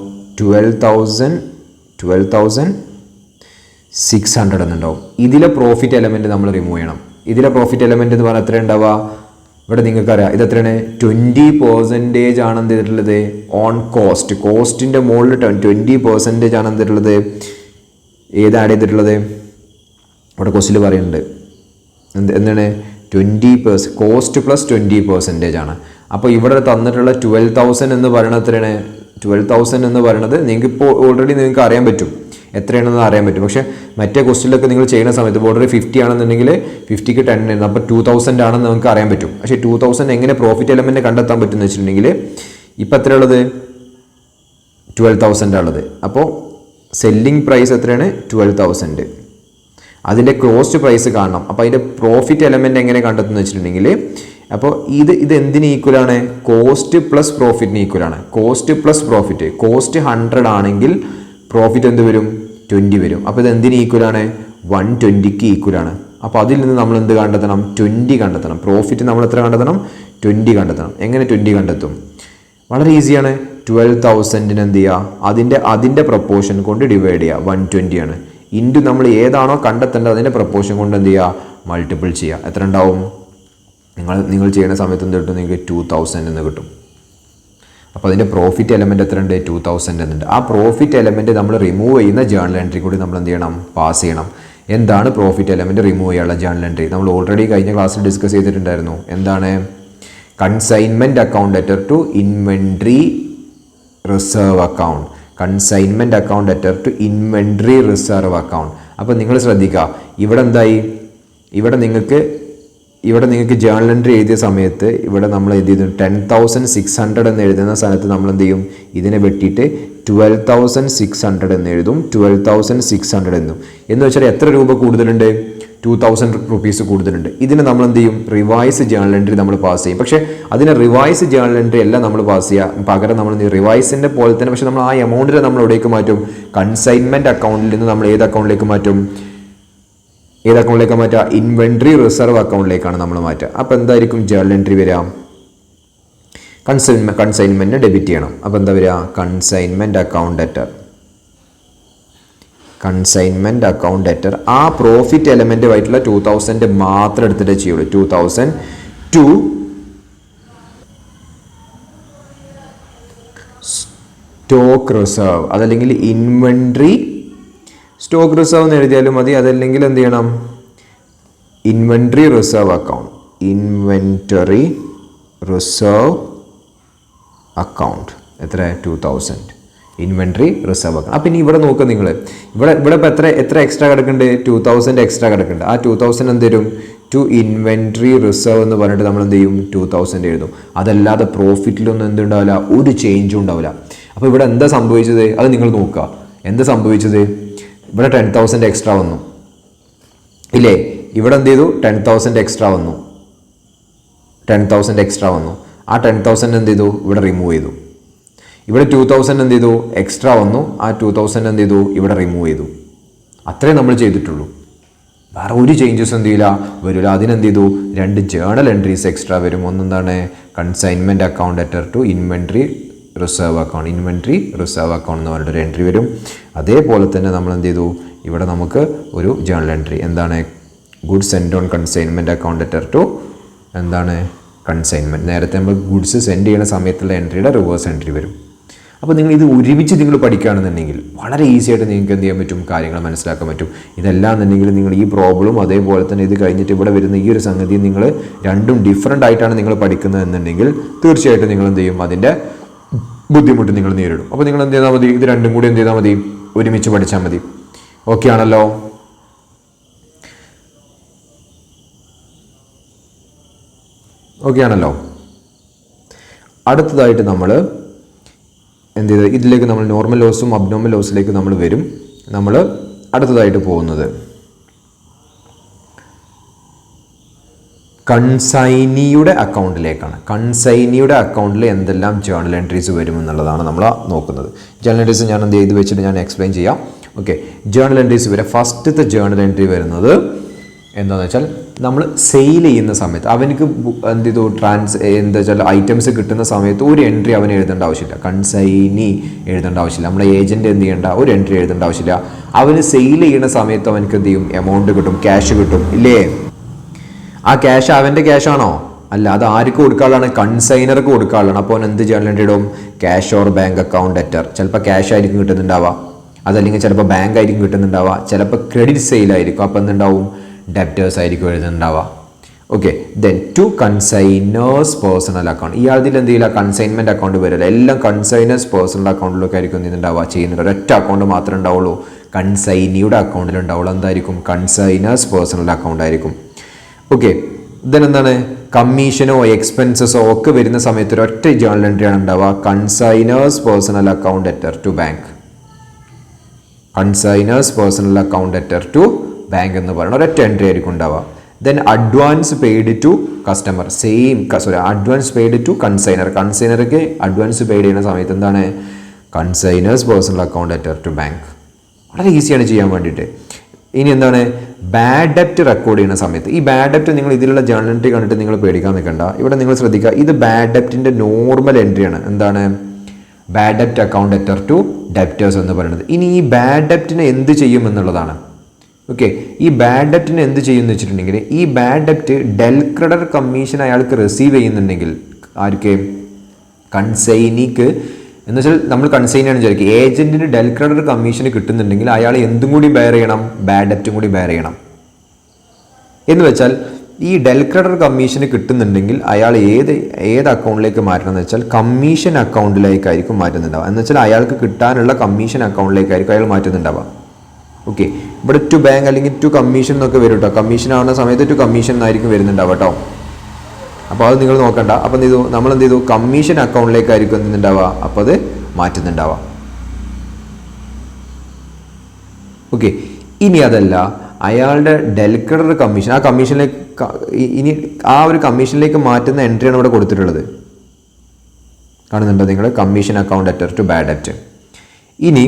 12,600 എന്നുണ്ടാവും. ഇതിലെ പ്രോഫിറ്റ് എലമെൻറ്റ് നമ്മൾ റിമൂവ് ചെയ്യണം. ഇതിലെ പ്രോഫിറ്റ് എലമെൻറ്റ് എന്ന് പറഞ്ഞാൽ എത്ര ഉണ്ടാവുക? ഇവിടെ നിങ്ങൾക്കറിയാം ഇത് എത്രയാണ്? 20% ആണ് എന്ത് ചെയ്തിട്ടുള്ളത്? On cost. കോസ്റ്റിൻ്റെ മുകളിൽ 20% ആണ് എന്ത് ചെയ്തിട്ടുള്ളത്? ഏത് ആഡ് ചെയ്തിട്ടുള്ളത്? ഇവിടെ ക്വസ്റ്റിൽ പറയുന്നുണ്ട്. എന്താണ്? 20% കോസ്റ്റ് പ്ലസ് 20% ആണ്. അപ്പോൾ ഇവിടെ തന്നിട്ടുള്ള 12,000 എന്ന് പറയുന്നത് എത്രയാണ്? 12,000 എന്ന് പറയുന്നത് നിങ്ങൾക്ക് ഇപ്പോൾ ഓൾറെഡി നിങ്ങൾക്ക് അറിയാൻ പറ്റും, എത്രയാണെന്ന് അറിയാൻ പറ്റും. പക്ഷേ മറ്റേ ക്വസ്റ്റിലൊക്കെ നിങ്ങൾ ചെയ്യുന്ന സമയത്ത് ഓൾറെഡി 50 ആണെന്നുണ്ടെങ്കിൽ 50ക്ക് 10 ആയിരുന്നു. അപ്പോൾ 2,000 ആണെന്ന് നിങ്ങൾക്ക് അറിയാൻ പറ്റും. പക്ഷേ 2,000 എങ്ങനെ പ്രോഫിറ്റ് എലമെൻറ്റ് കണ്ടെത്താൻ പറ്റുമെന്ന് വെച്ചിട്ടുണ്ടെങ്കിൽ ഇപ്പോൾ എത്രയുള്ളത്? 12,000 ഉള്ളത്. അപ്പോൾ സെല്ലിംഗ് പ്രൈസ് എത്രയാണ്? 12,000. അതിൻ്റെ കോസ്റ്റ് പ്രൈസ് കാണണം. അപ്പോൾ അതിൻ്റെ പ്രോഫിറ്റ് എലമെൻറ്റ് എങ്ങനെ കണ്ടെത്തുന്നു വെച്ചിട്ടുണ്ടെങ്കിൽ, അപ്പോൾ ഇത് എന്തിന് ഈക്വലാണ്? കോസ്റ്റ് പ്ലസ് പ്രോഫിറ്റിന് ഈക്വലാണ്. Cost plus profit. കോസ്റ്റ് 100 ആണെങ്കിൽ പ്രോഫിറ്റ് എന്ത് വരും? 20 വരും. അപ്പോൾ ഇത് എന്തിന് ഈക്വലാണ്? 120ക്ക് ഈക്വലാണ്. അപ്പോൾ അതിൽ നിന്ന് നമ്മൾ എന്ത് കണ്ടെത്തണം? 20 കണ്ടെത്തണം. പ്രോഫിറ്റ് നമ്മൾ എത്ര കണ്ടെത്തണം? 20 കണ്ടെത്തണം. എങ്ങനെ 20 കണ്ടെത്തും? വളരെ ഈസിയാണ്. 12,000ന് എന്ത് ചെയ്യുക? അതിൻ്റെ പ്രപ്പോർഷൻ കൊണ്ട് ഡിവൈഡ് ചെയ്യുക. 120 ആണ്. ഇൻറ്റു നമ്മൾ ഏതാണോ കണ്ടെത്തേണ്ടത് അതിൻ്റെ പ്രപ്പോർഷൻ കൊണ്ട് എന്ത് ചെയ്യുക? മൾട്ടിപ്പിൾ ചെയ്യുക. എത്ര ഉണ്ടാവും? നിങ്ങൾ ചെയ്യുന്ന സമയത്ത് എന്ത് കിട്ടും? നിങ്ങൾക്ക് 2,000 എന്ന് കിട്ടും. അപ്പോൾ അതിൻ്റെ പ്രോഫിറ്റ് എലമെൻറ്റ് എത്ര ഉണ്ട്? 2,000 എന്നുണ്ട്. ആ പ്രോഫിറ്റ് എലമെൻറ്റ് നമ്മൾ റിമൂവ് ചെയ്യുന്ന ജേണൽ എൻട്രി കൂടി നമ്മൾ എന്ത് ചെയ്യണം? പാസ് ചെയ്യണം. എന്താണ് പ്രോഫിറ്റ് എലമെൻറ്റ് റിമൂവ് ചെയ്യാനുള്ള ജേണൽ എൻട്രി? നമ്മൾ ഓൾറെഡി കഴിഞ്ഞ ക്ലാസ്സിൽ ഡിസ്കസ് ചെയ്തിട്ടുണ്ടായിരുന്നു. എന്താണ്? Consignment account letter to inventory reserve account. Consignment account letter to inventory reserve account. അപ്പോൾ നിങ്ങൾ ശ്രദ്ധിക്കുക, ഇവിടെ എന്തായി? ഇവിടെ നിങ്ങൾക്ക് ജേണൽ എൻട്രി എഴുതിയ സമയത്ത് ഇവിടെ നമ്മൾ എന്ത് ചെയ്തു? 10,600 എന്ന് എഴുതുന്ന സ്ഥലത്ത് നമ്മൾ എന്ത് ചെയ്യും? ഇതിനെ വെട്ടിയിട്ട് 12,600 എന്ന് എഴുതും. 12,600 എന്ന് വെച്ചാൽ എത്ര രൂപ കൂടുതലുണ്ട്? 2,000 റുപ്പീസ് കൂടുതലുണ്ട്. ഇതിന് നമ്മൾ എന്ത് ചെയ്യും? റിവൈസ് ജേണൽ എൻട്രി നമ്മൾ പാസ് ചെയ്യും. പക്ഷേ അതിന് റിവൈസ് ജേണൽ എൻട്രി അല്ല നമ്മൾ പാസ് ചെയ്യുക. പകരം നമ്മൾ റിവൈസിൻ്റെ പോലെ തന്നെ, പക്ഷേ നമ്മൾ ആ എമൗണ്ടിനെ നമ്മൾ എവിടേക്ക് മാറ്റും? കൺസൈൻമെൻറ്റ് അക്കൗണ്ടിൽ നിന്ന് നമ്മൾ ഏത് അക്കൗണ്ടിലേക്ക് മാറ്റും? മാറ്റുക? ഇൻവെൻട്രി റിസർവ് അക്കൗണ്ടിലേക്കാണ് നമ്മൾ മാറ്റുക. അപ്പോൾ എന്തായിരിക്കും ജേണൽ എൻട്രി വരിക? കൺസൈൻമെൻറ്റിനെ ഡെബിറ്റ് ചെയ്യണം. അപ്പോൾ എന്താ വരിക? കൺസൈൻമെൻറ്റ് അക്കൗണ്ട് ലെറ്റർ ആ പ്രോഫിറ്റ് എലമെൻ്റ് ആയിട്ടുള്ള 2,000 മാത്രം എടുത്തിട്ട് ചെയ്യുള്ളൂ. 2,000 ടു സ്റ്റോക്ക് റിസർവ്, അതല്ലെങ്കിൽ ഇൻവെൻട്രി സ്റ്റോക്ക് റിസർവ് എന്ന് എഴുതിയാലും മതി. അതല്ലെങ്കിൽ എന്ത് ചെയ്യണം? Inventory reserve account. Inventory reserve account എത്ര? 2,000 ഇൻവെൻട്രി റിസർവ് അക്കൗണ്ട്. അപ്പം ഇനി ഇവിടെ നോക്കുക നിങ്ങൾ, ഇവിടെ ഇപ്പോൾ എത്ര എക്സ്ട്രാ കിടക്കുന്നുണ്ട്? 2,000 എക്സ്ട്രാ കിടക്കുന്നുണ്ട്. ആ 2,000 എന്ത് വരും? ടു ഇൻവെൻട്രി റിസർവ് എന്ന് പറഞ്ഞിട്ട് നമ്മൾ എന്ത് ചെയ്യും 2000 എഴുതും. അതല്ലാതെ പ്രോഫിറ്റിലൊന്നും എന്തുണ്ടാവില്ല, ഒരു ചേഞ്ചും ഉണ്ടാവില്ല. അപ്പോൾ ഇവിടെ എന്താ സംഭവിച്ചത് അത് നിങ്ങൾ നോക്കുക. എന്താ സംഭവിച്ചത്, ഇവിടെ 10,000 എക്സ്ട്രാ വന്നു ഇല്ലേ, ഇവിടെ എന്ത് ചെയ്തു 10,000 എക്സ്ട്രാ വന്നു, 10,000 എക്സ്ട്രാ വന്നു. ആ 10,000 എന്ത് ചെയ്തു ഇവിടെ റിമൂവ് ചെയ്തു. ഇവിടെ 2,000 എന്ത് ചെയ്തു എക്സ്ട്രാ വന്നു, ആ 2,000 എന്ത് ചെയ്തു ഇവിടെ റിമൂവ് ചെയ്തു. അത്രേ നമ്മൾ ചെയ്തിട്ടുള്ളൂ, വേറെ ഒരു ചേഞ്ചസ് എന്ത് ചെയ്യില്ല വരില്ല. അതിനെന്ത് ചെയ്തു 2 ജേണൽ എൻട്രീസ് എക്സ്ട്രാ വരും. ഒന്നെന്താണ് consignment account letter to inventory reserve account, inventory reserve account എന്ന് പറഞ്ഞിട്ടൊരു എൻട്രി വരും. അതേപോലെ തന്നെ നമ്മൾ എന്ത് ചെയ്തു ഇവിടെ നമുക്ക് ഒരു ജേണൽ എൻട്രി എന്താണ് goods send on consignment account letter to എന്താണ് കൺസൈൻമെൻറ്റ്. നേരത്തെ നമ്മൾ ഗുഡ്സ് സെൻഡ് ചെയ്യുന്ന സമയത്തുള്ള എൻട്രിയുടെ റിവേഴ്സ് എൻട്രി വരും. അപ്പോൾ നിങ്ങൾ ഇത് ഒരുമിച്ച് നിങ്ങൾ പഠിക്കുകയാണെന്നുണ്ടെങ്കിൽ വളരെ ഈസി ആയിട്ട് നിങ്ങൾക്ക് എന്ത് ചെയ്യാൻ പറ്റും, കാര്യങ്ങൾ മനസ്സിലാക്കാൻ പറ്റും. ഇതെല്ലാം എന്നുണ്ടെങ്കിൽ നിങ്ങൾ ഈ പ്രോബ്ലം അതേപോലെ തന്നെ ഇത് കഴിഞ്ഞിട്ട് ഇവിടെ വരുന്ന ഈ ഒരു സംഗതി നിങ്ങൾ രണ്ടും ഡിഫറൻ്റ് ആയിട്ടാണ് നിങ്ങൾ പഠിക്കുന്നത് എന്നുണ്ടെങ്കിൽ തീർച്ചയായിട്ടും നിങ്ങൾ എന്ത് ചെയ്യും, അതിൻ്റെ ബുദ്ധിമുട്ട് നിങ്ങൾ നേരിടും. അപ്പോൾ നിങ്ങൾ എന്ത് ചെയ്താൽ മതി, ഇത് രണ്ടും കൂടി എന്ത് ചെയ്താൽ മതി, ഒരുമിച്ച് പഠിച്ചാൽ മതി. ഓക്കെ ആണല്ലോ. ഓക്കെ ആണല്ലോ. അടുത്തതായിട്ട് നമ്മൾ എന്ത് ചെയ്ത് ഇതിലേക്ക് നമ്മൾ നോർമൽ ലോസും അബ്നോർമൽ ലോസിലേക്ക് നമ്മൾ വരും. നമ്മൾ അടുത്തതായിട്ട് പോകുന്നത് കൺസൈനിയുടെ അക്കൗണ്ടിലേക്കാണ്. കൺസൈനിയുടെ അക്കൗണ്ടിൽ എന്തെല്ലാം ജേണൽ എൻട്രീസ് വരുമെന്നുള്ളതാണ് നമ്മൾ നോക്കുന്നത്. ജേണൽ എൻട്രീസ് ഞാൻ എന്ത് ചെയ്ത് വെച്ചിട്ട് ഞാൻ എക്സ്പ്ലെയിൻ ചെയ്യാം. ഓക്കെ, ജേണൽ എൻട്രീസ് വരെ ഫസ്റ്റത്തെ ജേണൽ എൻട്രി വരുന്നത് എന്താണെന്ന് വെച്ചാൽ നമ്മൾ സെയിൽ ചെയ്യുന്ന സമയത്ത് അവനക്ക് എന്ത് ചെയ്തു എന്താ വെച്ചാൽ ഐറ്റംസ് കിട്ടുന്ന സമയത്ത് ഒരു എൻട്രി അവന് എഴുതേണ്ട ആവശ്യമില്ല, കൺസൈനി എഴുതേണ്ട ആവശ്യമില്ല, നമ്മളെ ഏജൻറ്റ് എന്ത് ചെയ്യേണ്ട ഒരു എൻട്രി എഴുതേണ്ട ആവശ്യമില്ല. അവന് സെയിൽ ചെയ്യുന്ന സമയത്ത് അവനക്ക് എന്ത് ചെയ്യും, എമൗണ്ട് കിട്ടും, ക്യാഷ് കിട്ടും ഇല്ലേ. ആ ക്യാഷ് അവൻ്റെ ക്യാഷാണോ? അല്ല, അത് ആർക്ക് കൊടുക്കാനുള്ളതാണ്, കൺസൈനർക്ക് കൊടുക്കാനുള്ളതാണ്. അപ്പോൾ അവൻ എന്ത് ജേണൽ എൻട്രി ഇടും, cash or bank account letter. ചിലപ്പോൾ ക്യാഷ് ആയിരിക്കും കിട്ടുന്നുണ്ടാവുക, അതല്ലെങ്കിൽ ചിലപ്പോൾ ബാങ്ക് ആയിരിക്കും കിട്ടുന്നുണ്ടാവുക, ചിലപ്പോൾ ക്രെഡിറ്റ് സെയിലായിരിക്കും, അപ്പോൾ എന്തുണ്ടാവും ഡെപ്റ്റേഴ്സ് ആയിരിക്കും എഴുതുന്നുണ്ടാവുക. Okay, then to consignor's personal account. ഇയാളതിൽ എന്ത് ചെയ്യില്ല, കൺസൈൻമെൻറ്റ് അക്കൗണ്ട് വരില്ല, എല്ലാം കൺസൈനേഴ്സ് പേഴ്സണൽ അക്കൗണ്ടിലൊക്കെ ആയിരിക്കും എന്തുണ്ടാവുക ചെയ്യുന്നത്. ഒരൊറ്റ അക്കൗണ്ട് മാത്രമേ ഉണ്ടാവുള്ളൂ, കൺസൈനിയുടെ അക്കൗണ്ടിൽ ഉണ്ടാവുള്ളൂ. എന്തായിരിക്കും, കൺസൈനേഴ്സ് പേഴ്സണൽ അക്കൗണ്ട് ആയിരിക്കും. ഓക്കെ, ദെൻ എന്താണ് കമ്മീഷനോ എക്സ്പെൻസസോ ഒക്കെ വരുന്ന സമയത്ത് ഒരൊറ്റ ജേണൽ എൻട്രിയാണ് ഉണ്ടാവുക, consignor's personal account letter to bank. Consignor's personal account letter to bank എന്ന് പറയുന്ന ഒരൊറ്റ എൻട്രി ആയിരിക്കും ഉണ്ടാവുക. Then advance paid to customer, advance paid to consignor. കൺസൈനർക്ക് അഡ്വാൻസ് പെയ്ഡ് ചെയ്യുന്ന സമയത്ത് എന്താണ് consignor's personal account letter to bank. വളരെ ഈസിയാണ് ചെയ്യാൻ വേണ്ടിയിട്ട്. ഇനി എന്താണ് ബാഡ് ഡെപ്റ്റ് റെക്കോർഡ് ചെയ്യുന്ന സമയത്ത്, ഈ ബാഡ് ഡെപ്റ്റ് നിങ്ങൾ ഇതിലുള്ള ജേണൽ എൻട്രി കണ്ടിട്ട് നിങ്ങൾ പേടിക്കാൻ നിൽക്കണ്ട. ഇവിടെ നിങ്ങൾ ശ്രദ്ധിക്കുക, ഇത് ബാഡ് ഡെപ്റ്റിൻ്റെ നോർമൽ എൻട്രിയാണ്. എന്താണ് ബാഡ് ഡെപ്റ്റ് അക്കൗണ്ട് ലെറ്റർ ടു ഡെപ്റ്റേഴ്സ് എന്ന് പറയുന്നത്. ഇനി ഈ ബാഡ് ഡെപ്റ്റിനെ എന്ത് ചെയ്യും എന്നുള്ളതാണ്. ഓക്കെ, ഈ ബാഡ് ഡെപ്റ്റിന് എന്ത് ചെയ്യുമെന്ന് വെച്ചിട്ടുണ്ടെങ്കിൽ, ഈ ബാഡ് ഡെപ്റ്റ് ഡെൽ ക്രെഡിറ്റർ കമ്മീഷൻ അയാൾക്ക് റിസീവ് ചെയ്യുന്നുണ്ടെങ്കിൽ, ആർക്ക് കൺസൈനിക്ക് എന്ന് വെച്ചാൽ നമ്മൾ കൺസൈനാണ് വിചാരിക്കുക, ഏജൻറ്റിന് ഡെൽ ക്രെഡിറ്റർ കമ്മീഷൻ കിട്ടുന്നുണ്ടെങ്കിൽ അയാൾ എന്തും കൂടി ബെയർ ചെയ്യണം, ബാഡ് ഡെപ്റ്റും കൂടി ബെയർ ചെയ്യണം. എന്ന് വെച്ചാൽ ഈ ഡെൽ ക്രെഡിറ്റർ കമ്മീഷന് കിട്ടുന്നുണ്ടെങ്കിൽ അയാൾ ഏത് അക്കൗണ്ടിലേക്ക് മാറ്റണം എന്ന് വെച്ചാൽ കമ്മീഷൻ അക്കൗണ്ടിലേക്കായിരിക്കും മാറ്റുന്നുണ്ടാവുക. എന്ന് വെച്ചാൽ അയാൾക്ക് കിട്ടാനുള്ള കമ്മീഷൻ അക്കൗണ്ടിലേക്കായിരിക്കും അയാൾ മാറ്റുന്നുണ്ടാവുക. ഓക്കെ, ഇവിടെ ടു ബാങ്ക് അല്ലെങ്കിൽ ടു കമ്മീഷൻ എന്നൊക്കെ വരും കേട്ടോ. കമ്മീഷൻ ആവുന്ന സമയത്ത് ടു കമ്മീഷൻ എന്നായിരിക്കും വരുന്നുണ്ടാവുക കേട്ടോ. അപ്പോൾ അത് നിങ്ങൾ നോക്കണ്ട. അപ്പോൾ എന്ത് ചെയ്തു, നമ്മൾ എന്ത് ചെയ്തു, കമ്മീഷൻ അക്കൗണ്ടിലേക്കായിരിക്കും എന്തുണ്ടാവുക, അപ്പോൾ അത് മാറ്റുന്നുണ്ടാവുക. ഓക്കെ, ഇനി അതല്ല അയാളുടെ ഡെൽ ക്രെഡിറ്റർ കമ്മീഷൻ, ആ കമ്മീഷനിലേക്ക് ഇനി ആ ഒരു കമ്മീഷനിലേക്ക് മാറ്റുന്ന എൻട്രിയാണ് ഇവിടെ കൊടുത്തിട്ടുള്ളത്. കാണുന്നുണ്ടോ നിങ്ങൾ, commission account letter to bad ഡെപ്റ്റ്. ഇനി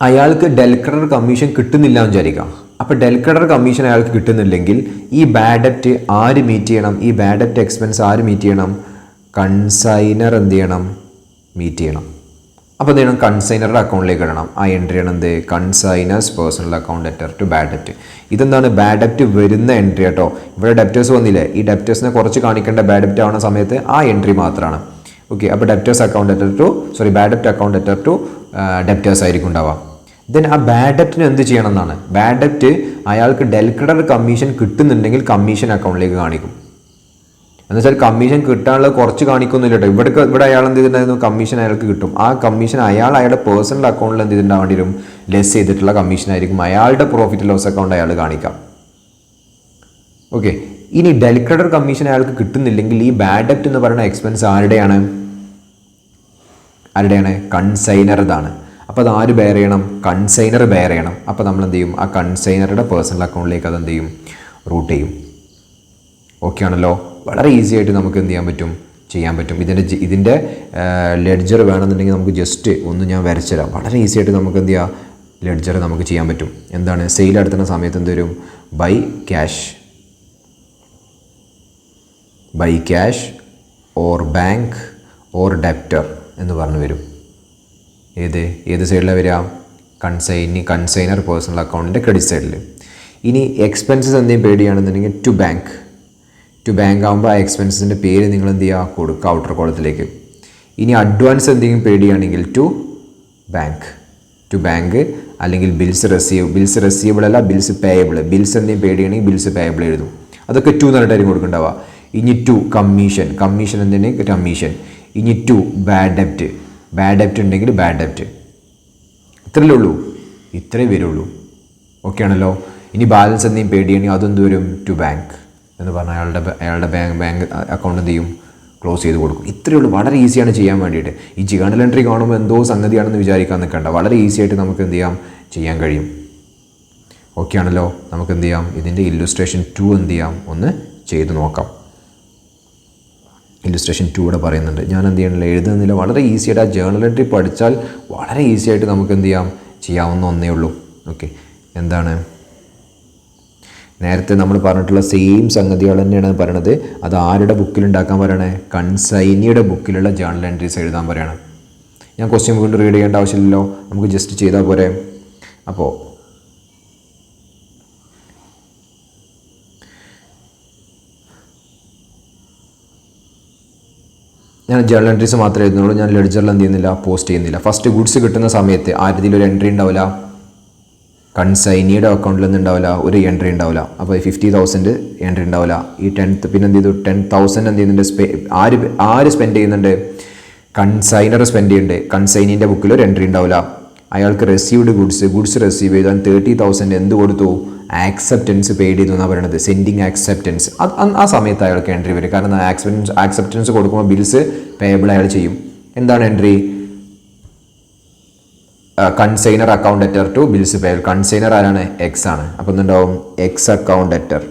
അയാൾക്ക് ഡെൽ ക്രെഡിറ്റർ കമ്മീഷൻ കിട്ടുന്നില്ല എന്ന് വിചാരിക്കാം. അപ്പോൾ ഡെൽ ക്രെഡിറ്റർ കമ്മീഷൻ അയാൾക്ക് കിട്ടുന്നില്ലെങ്കിൽ ഈ ബാഡ് ഡെപ്റ്റ് ആര് മീറ്റ് ചെയ്യണം, ഈ ബാഡ് ഡെപ്റ്റ് എക്സ്പെൻസ് ആര് മീറ്റ് ചെയ്യണം, കൺസൈനർ എന്ത് ചെയ്യണം, മീറ്റ് ചെയ്യണം. അപ്പോൾ എന്ത് ചെയ്യണം, കൺസൈനറുടെ അക്കൗണ്ടിലേക്ക് ഇടണം. ആ എൻട്രിയാണ് എന്ത്, consignors personal account letter to bad ഡെപ്റ്റ്. ഇതെന്താണ് ബാഡ് ഡെപ്റ്റ് വരുന്ന എൻട്രി കേട്ടോ. ഇവിടെ ഡെപ്റ്റേഴ്സ് വന്നില്ലേ, ഈ ഡെപ്റ്റേഴ്സിനെ കുറച്ച് കാണിക്കേണ്ട ബാഡ് ഡെപ്റ്റ് ആവുന്ന സമയത്ത് ആ എൻട്രി മാത്രമാണ്. ഓക്കെ, അപ്പോൾ debtors account letter to bad ഡെപ്റ്റ് അക്കൗണ്ട് ലെറ്റർ ടു ഡെപ്റ്റേഴ്സ് ആയിരിക്കും ഉണ്ടാവുക. ദെൻ ആ ബാഡ് ഡെപ്റ്റിന് എന്ത് ചെയ്യണം എന്നാണ്, ബാഡ് ഡെപ്റ്റ് അയാൾക്ക് ഡെൽ ക്രെഡിറ്റർ കമ്മീഷൻ കിട്ടുന്നുണ്ടെങ്കിൽ കമ്മീഷൻ അക്കൗണ്ടിലേക്ക് കാണിക്കും. എന്നുവെച്ചാൽ കമ്മീഷൻ കിട്ടാനുള്ള കുറച്ച് കാണിക്കൊന്നുമില്ല കേട്ടോ. ഇവിടെ അയാൾ എന്ത് ചെയ്തിട്ടുണ്ടായിരുന്നു, കമ്മീഷൻ അയാൾക്ക് കിട്ടും. ആ കമ്മീഷൻ അയാളുടെ പേഴ്സണൽ അക്കൗണ്ടിൽ എന്ത് ചെയ്തിട്ടുണ്ടാവേണ്ടി വരും, ലെസ് ചെയ്തിട്ടുള്ള കമ്മീഷൻ ആയിരിക്കും അയാളുടെ പ്രോഫിറ്റ് ലോസ് അക്കൗണ്ട് അയാൾ കാണിക്കാം. ഓക്കെ. ഇനി ഡെലിക്രെഡിറ്റർ കമ്മീഷൻ അയാൾക്ക് കിട്ടുന്നില്ലെങ്കിൽ ഈ ബാഡ് ഡെപ്റ്റ് എന്ന് പറയുന്ന എക്സ്പെൻസ് ആരുടെയാണ്? കൺസൈനറുതാണ്. അപ്പോൾ അത് ആര് ബെയർ ചെയ്യണം? കൺസൈനർ ബെയർ ചെയ്യണം. അപ്പോൾ നമ്മൾ എന്ത് ചെയ്യും? ആ കൺസൈനറുടെ പേഴ്സണൽ അക്കൗണ്ടിലേക്ക് അത് എന്ത് ചെയ്യും? റൂട്ട് ചെയ്യും. ഓക്കെ ആണല്ലോ. വളരെ ഈസി ആയിട്ട് നമുക്ക് എന്ത് ചെയ്യാൻ പറ്റും. ഇതിൻ്റെ ലെഡ്ജർ വേണമെന്നുണ്ടെങ്കിൽ നമുക്ക് ജസ്റ്റ് ഒന്ന് ഞാൻ വരച്ചുതരാം. വളരെ ഈസി ആയിട്ട് നമുക്ക് എന്ത് ചെയ്യാം? ലെഡ്ജർ നമുക്ക് ചെയ്യാൻ പറ്റും. എന്താണ്? സെയിൽ നടത്തുന്ന സമയത്ത് എന്ത് വരും? By cash or bank or debtor എന്ന് പറഞ്ഞു വരും. ഏത് സൈഡിലാണ് വരിക? കൺസൈനർ പേഴ്സണൽ അക്കൗണ്ടിൻ്റെ ക്രെഡിറ്റ് സൈഡിൽ. ഇനി എക്സ്പെൻസസ് എന്തെങ്കിലും പേഡ് ചെയ്യുകയാണെന്നുണ്ടെങ്കിൽ ടു ബാങ്ക് ആകുമ്പോൾ ആ എക്സ്പെൻസസിൻ്റെ പേര് നിങ്ങൾ എന്ത് ചെയ്യുക? കൊടുക്കുക ഔട്ടർ കോളത്തിലേക്ക്. ഇനി അഡ്വാൻസ് എന്തെങ്കിലും പേഡ് ചെയ്യുകയാണെങ്കിൽ ടു ബാങ്ക് അല്ലെങ്കിൽ ബിൽസ് റെസീവബിൾ അല്ല, ബിൽസ് പേയബിൾ. ബിൽസ് എന്തെങ്കിലും പേഡ് ചെയ്യണമെങ്കിൽ ബിൽസ് പേയബിൾ എഴുതും. അതൊക്കെ ടു എന്നിട്ടായിരിക്കും കൊടുക്കേണ്ടാവുക. ഇനി ടു കമ്മീഷൻ എന്തിനാണ്? കമ്മീഷൻ. ഇനി ടു ബാഡ് ഡെപ്റ്റ് ഉണ്ടെങ്കിൽ ബാഡ് ഡെപ്റ്റ്. ഇത്രയല്ലേ ഉള്ളൂ? ഇത്രയേ വരുള്ളൂ. ഓക്കെ ആണല്ലോ. ഇനി ബാലൻസ് എന്തെങ്കിലും പേഡ് ചെയ്യണമെങ്കിൽ അതെന്ത് വരും? ടു ബാങ്ക് എന്ന് പറഞ്ഞാൽ അയാളുടെ ബാങ്ക് അക്കൗണ്ട് എന്ത് ചെയ്യും? ക്ലോസ് ചെയ്ത് കൊടുക്കും. ഇത്രയേ ഉള്ളൂ. വളരെ ഈസിയാണ് ചെയ്യാൻ വേണ്ടിയിട്ട്. ഈ ജേണൽ എൻട്രി കാണുമ്പോൾ എന്തോ സംഗതിയാണെന്ന് വിചാരിക്കാൻ നിൽക്കണ്ട. വളരെ ഈസി ആയിട്ട് നമുക്ക് എന്ത് ചെയ്യാൻ കഴിയും. ഓക്കെ ആണല്ലോ. നമുക്ക് എന്ത് ചെയ്യാം? ഇതിൻ്റെ ഇല്ലുസ്ട്രേഷൻ 2 എന്ത് ചെയ്യാം? ഒന്ന് ചെയ്ത് നോക്കാം. ഇല്ലുസ്ട്രേഷൻ 2 ഇവിടെ പറയുന്നുണ്ട്. ഞാൻ എന്ത് ചെയ്യണില്ല, എഴുതുന്നില്ല. വളരെ ഈസി ആയിട്ട് ആ ജേണൽ എൻട്രി പഠിച്ചാൽ വളരെ ഈസി ആയിട്ട് നമുക്ക് എന്ത് ചെയ്യാവുന്ന ഒന്നേ ഉള്ളൂ. ഓക്കെ. എന്താണ് നേരത്തെ നമ്മൾ പറഞ്ഞിട്ടുള്ള സെയിം സംഗതികൾ തന്നെയാണ് പറയണത്. അത് ആരുടെ ബുക്കിലുണ്ടാക്കാൻ പറയണേ? കൺസൈനിയുടെ ബുക്കിലുള്ള ജേണൽ എൻട്രീസ് എഴുതാൻ പറയണം. ഞാൻ ക്വസ്റ്റ്യൻ വീണ്ടും റീഡ് ചെയ്യേണ്ട ആവശ്യമില്ലല്ലോ, നമുക്ക് ജസ്റ്റ് ചെയ്താൽ പോരെ. അപ്പോൾ ഞാൻ ജേണൽ എൻട്രീസ് മാത്രമേ എഴുതുന്നുള്ളൂ. ഞാൻ ലെഡ്ജറിൽ എന്ത് ചെയ്യുന്നില്ല? പോസ്റ്റ് ചെയ്യുന്നില്ല. ഫസ്റ്റ് ഗുഡ്സ് കിട്ടുന്ന സമയത്ത് ആരുടെയും ഒരു എൻട്രി ഉണ്ടാവില്ല. കൺസൈനിയുടെ അക്കൗണ്ടിൽ ഒന്നും ഉണ്ടാവില്ല, ഒരു എൻട്രി ഉണ്ടാവില്ല. അപ്പോൾ 50,000 എൻട്രി ഉണ്ടാവില്ല. ഈ 10th പിന്നെ എന്ത് ചെയ്തു? 10,000 എന്ത് ചെയ്യുന്നുണ്ട്? ആര് സ്പെൻഡ് ചെയ്യുന്നുണ്ട്? കൺസൈനർ സ്പെൻഡ് ചെയ്യുന്നുണ്ട്. കൺസൈനിൻ്റെ ബുക്കിൽ ഒരു എൻട്രി ഉണ്ടാവില്ല. അയാൾക്ക് റെസീവ്ഡ് ഗുഡ്സ് റിസീവ് ചെയ്താൽ 30,000 എന്ത് കൊടുത്തു? ആക്സെപ്റ്റൻസ് പെയ്ഡ് ചെയ്തു എന്നാണ് പറയുന്നത്. Sending acceptance. ആ സമയത്ത് അയാൾക്ക് എൻട്രി വരും. കാരണം ആക്സെപ്റ്റൻസ് കൊടുക്കുമ്പോൾ ബിൽസ് പേയബിൾ അയാൾ ചെയ്യും. എന്താണ് entry? Consignor account debtor to bills payable. Consignor ആരാണ്? എക്സ് ആണ്. അപ്പോൾ എന്തുണ്ടാവും? X account debtor.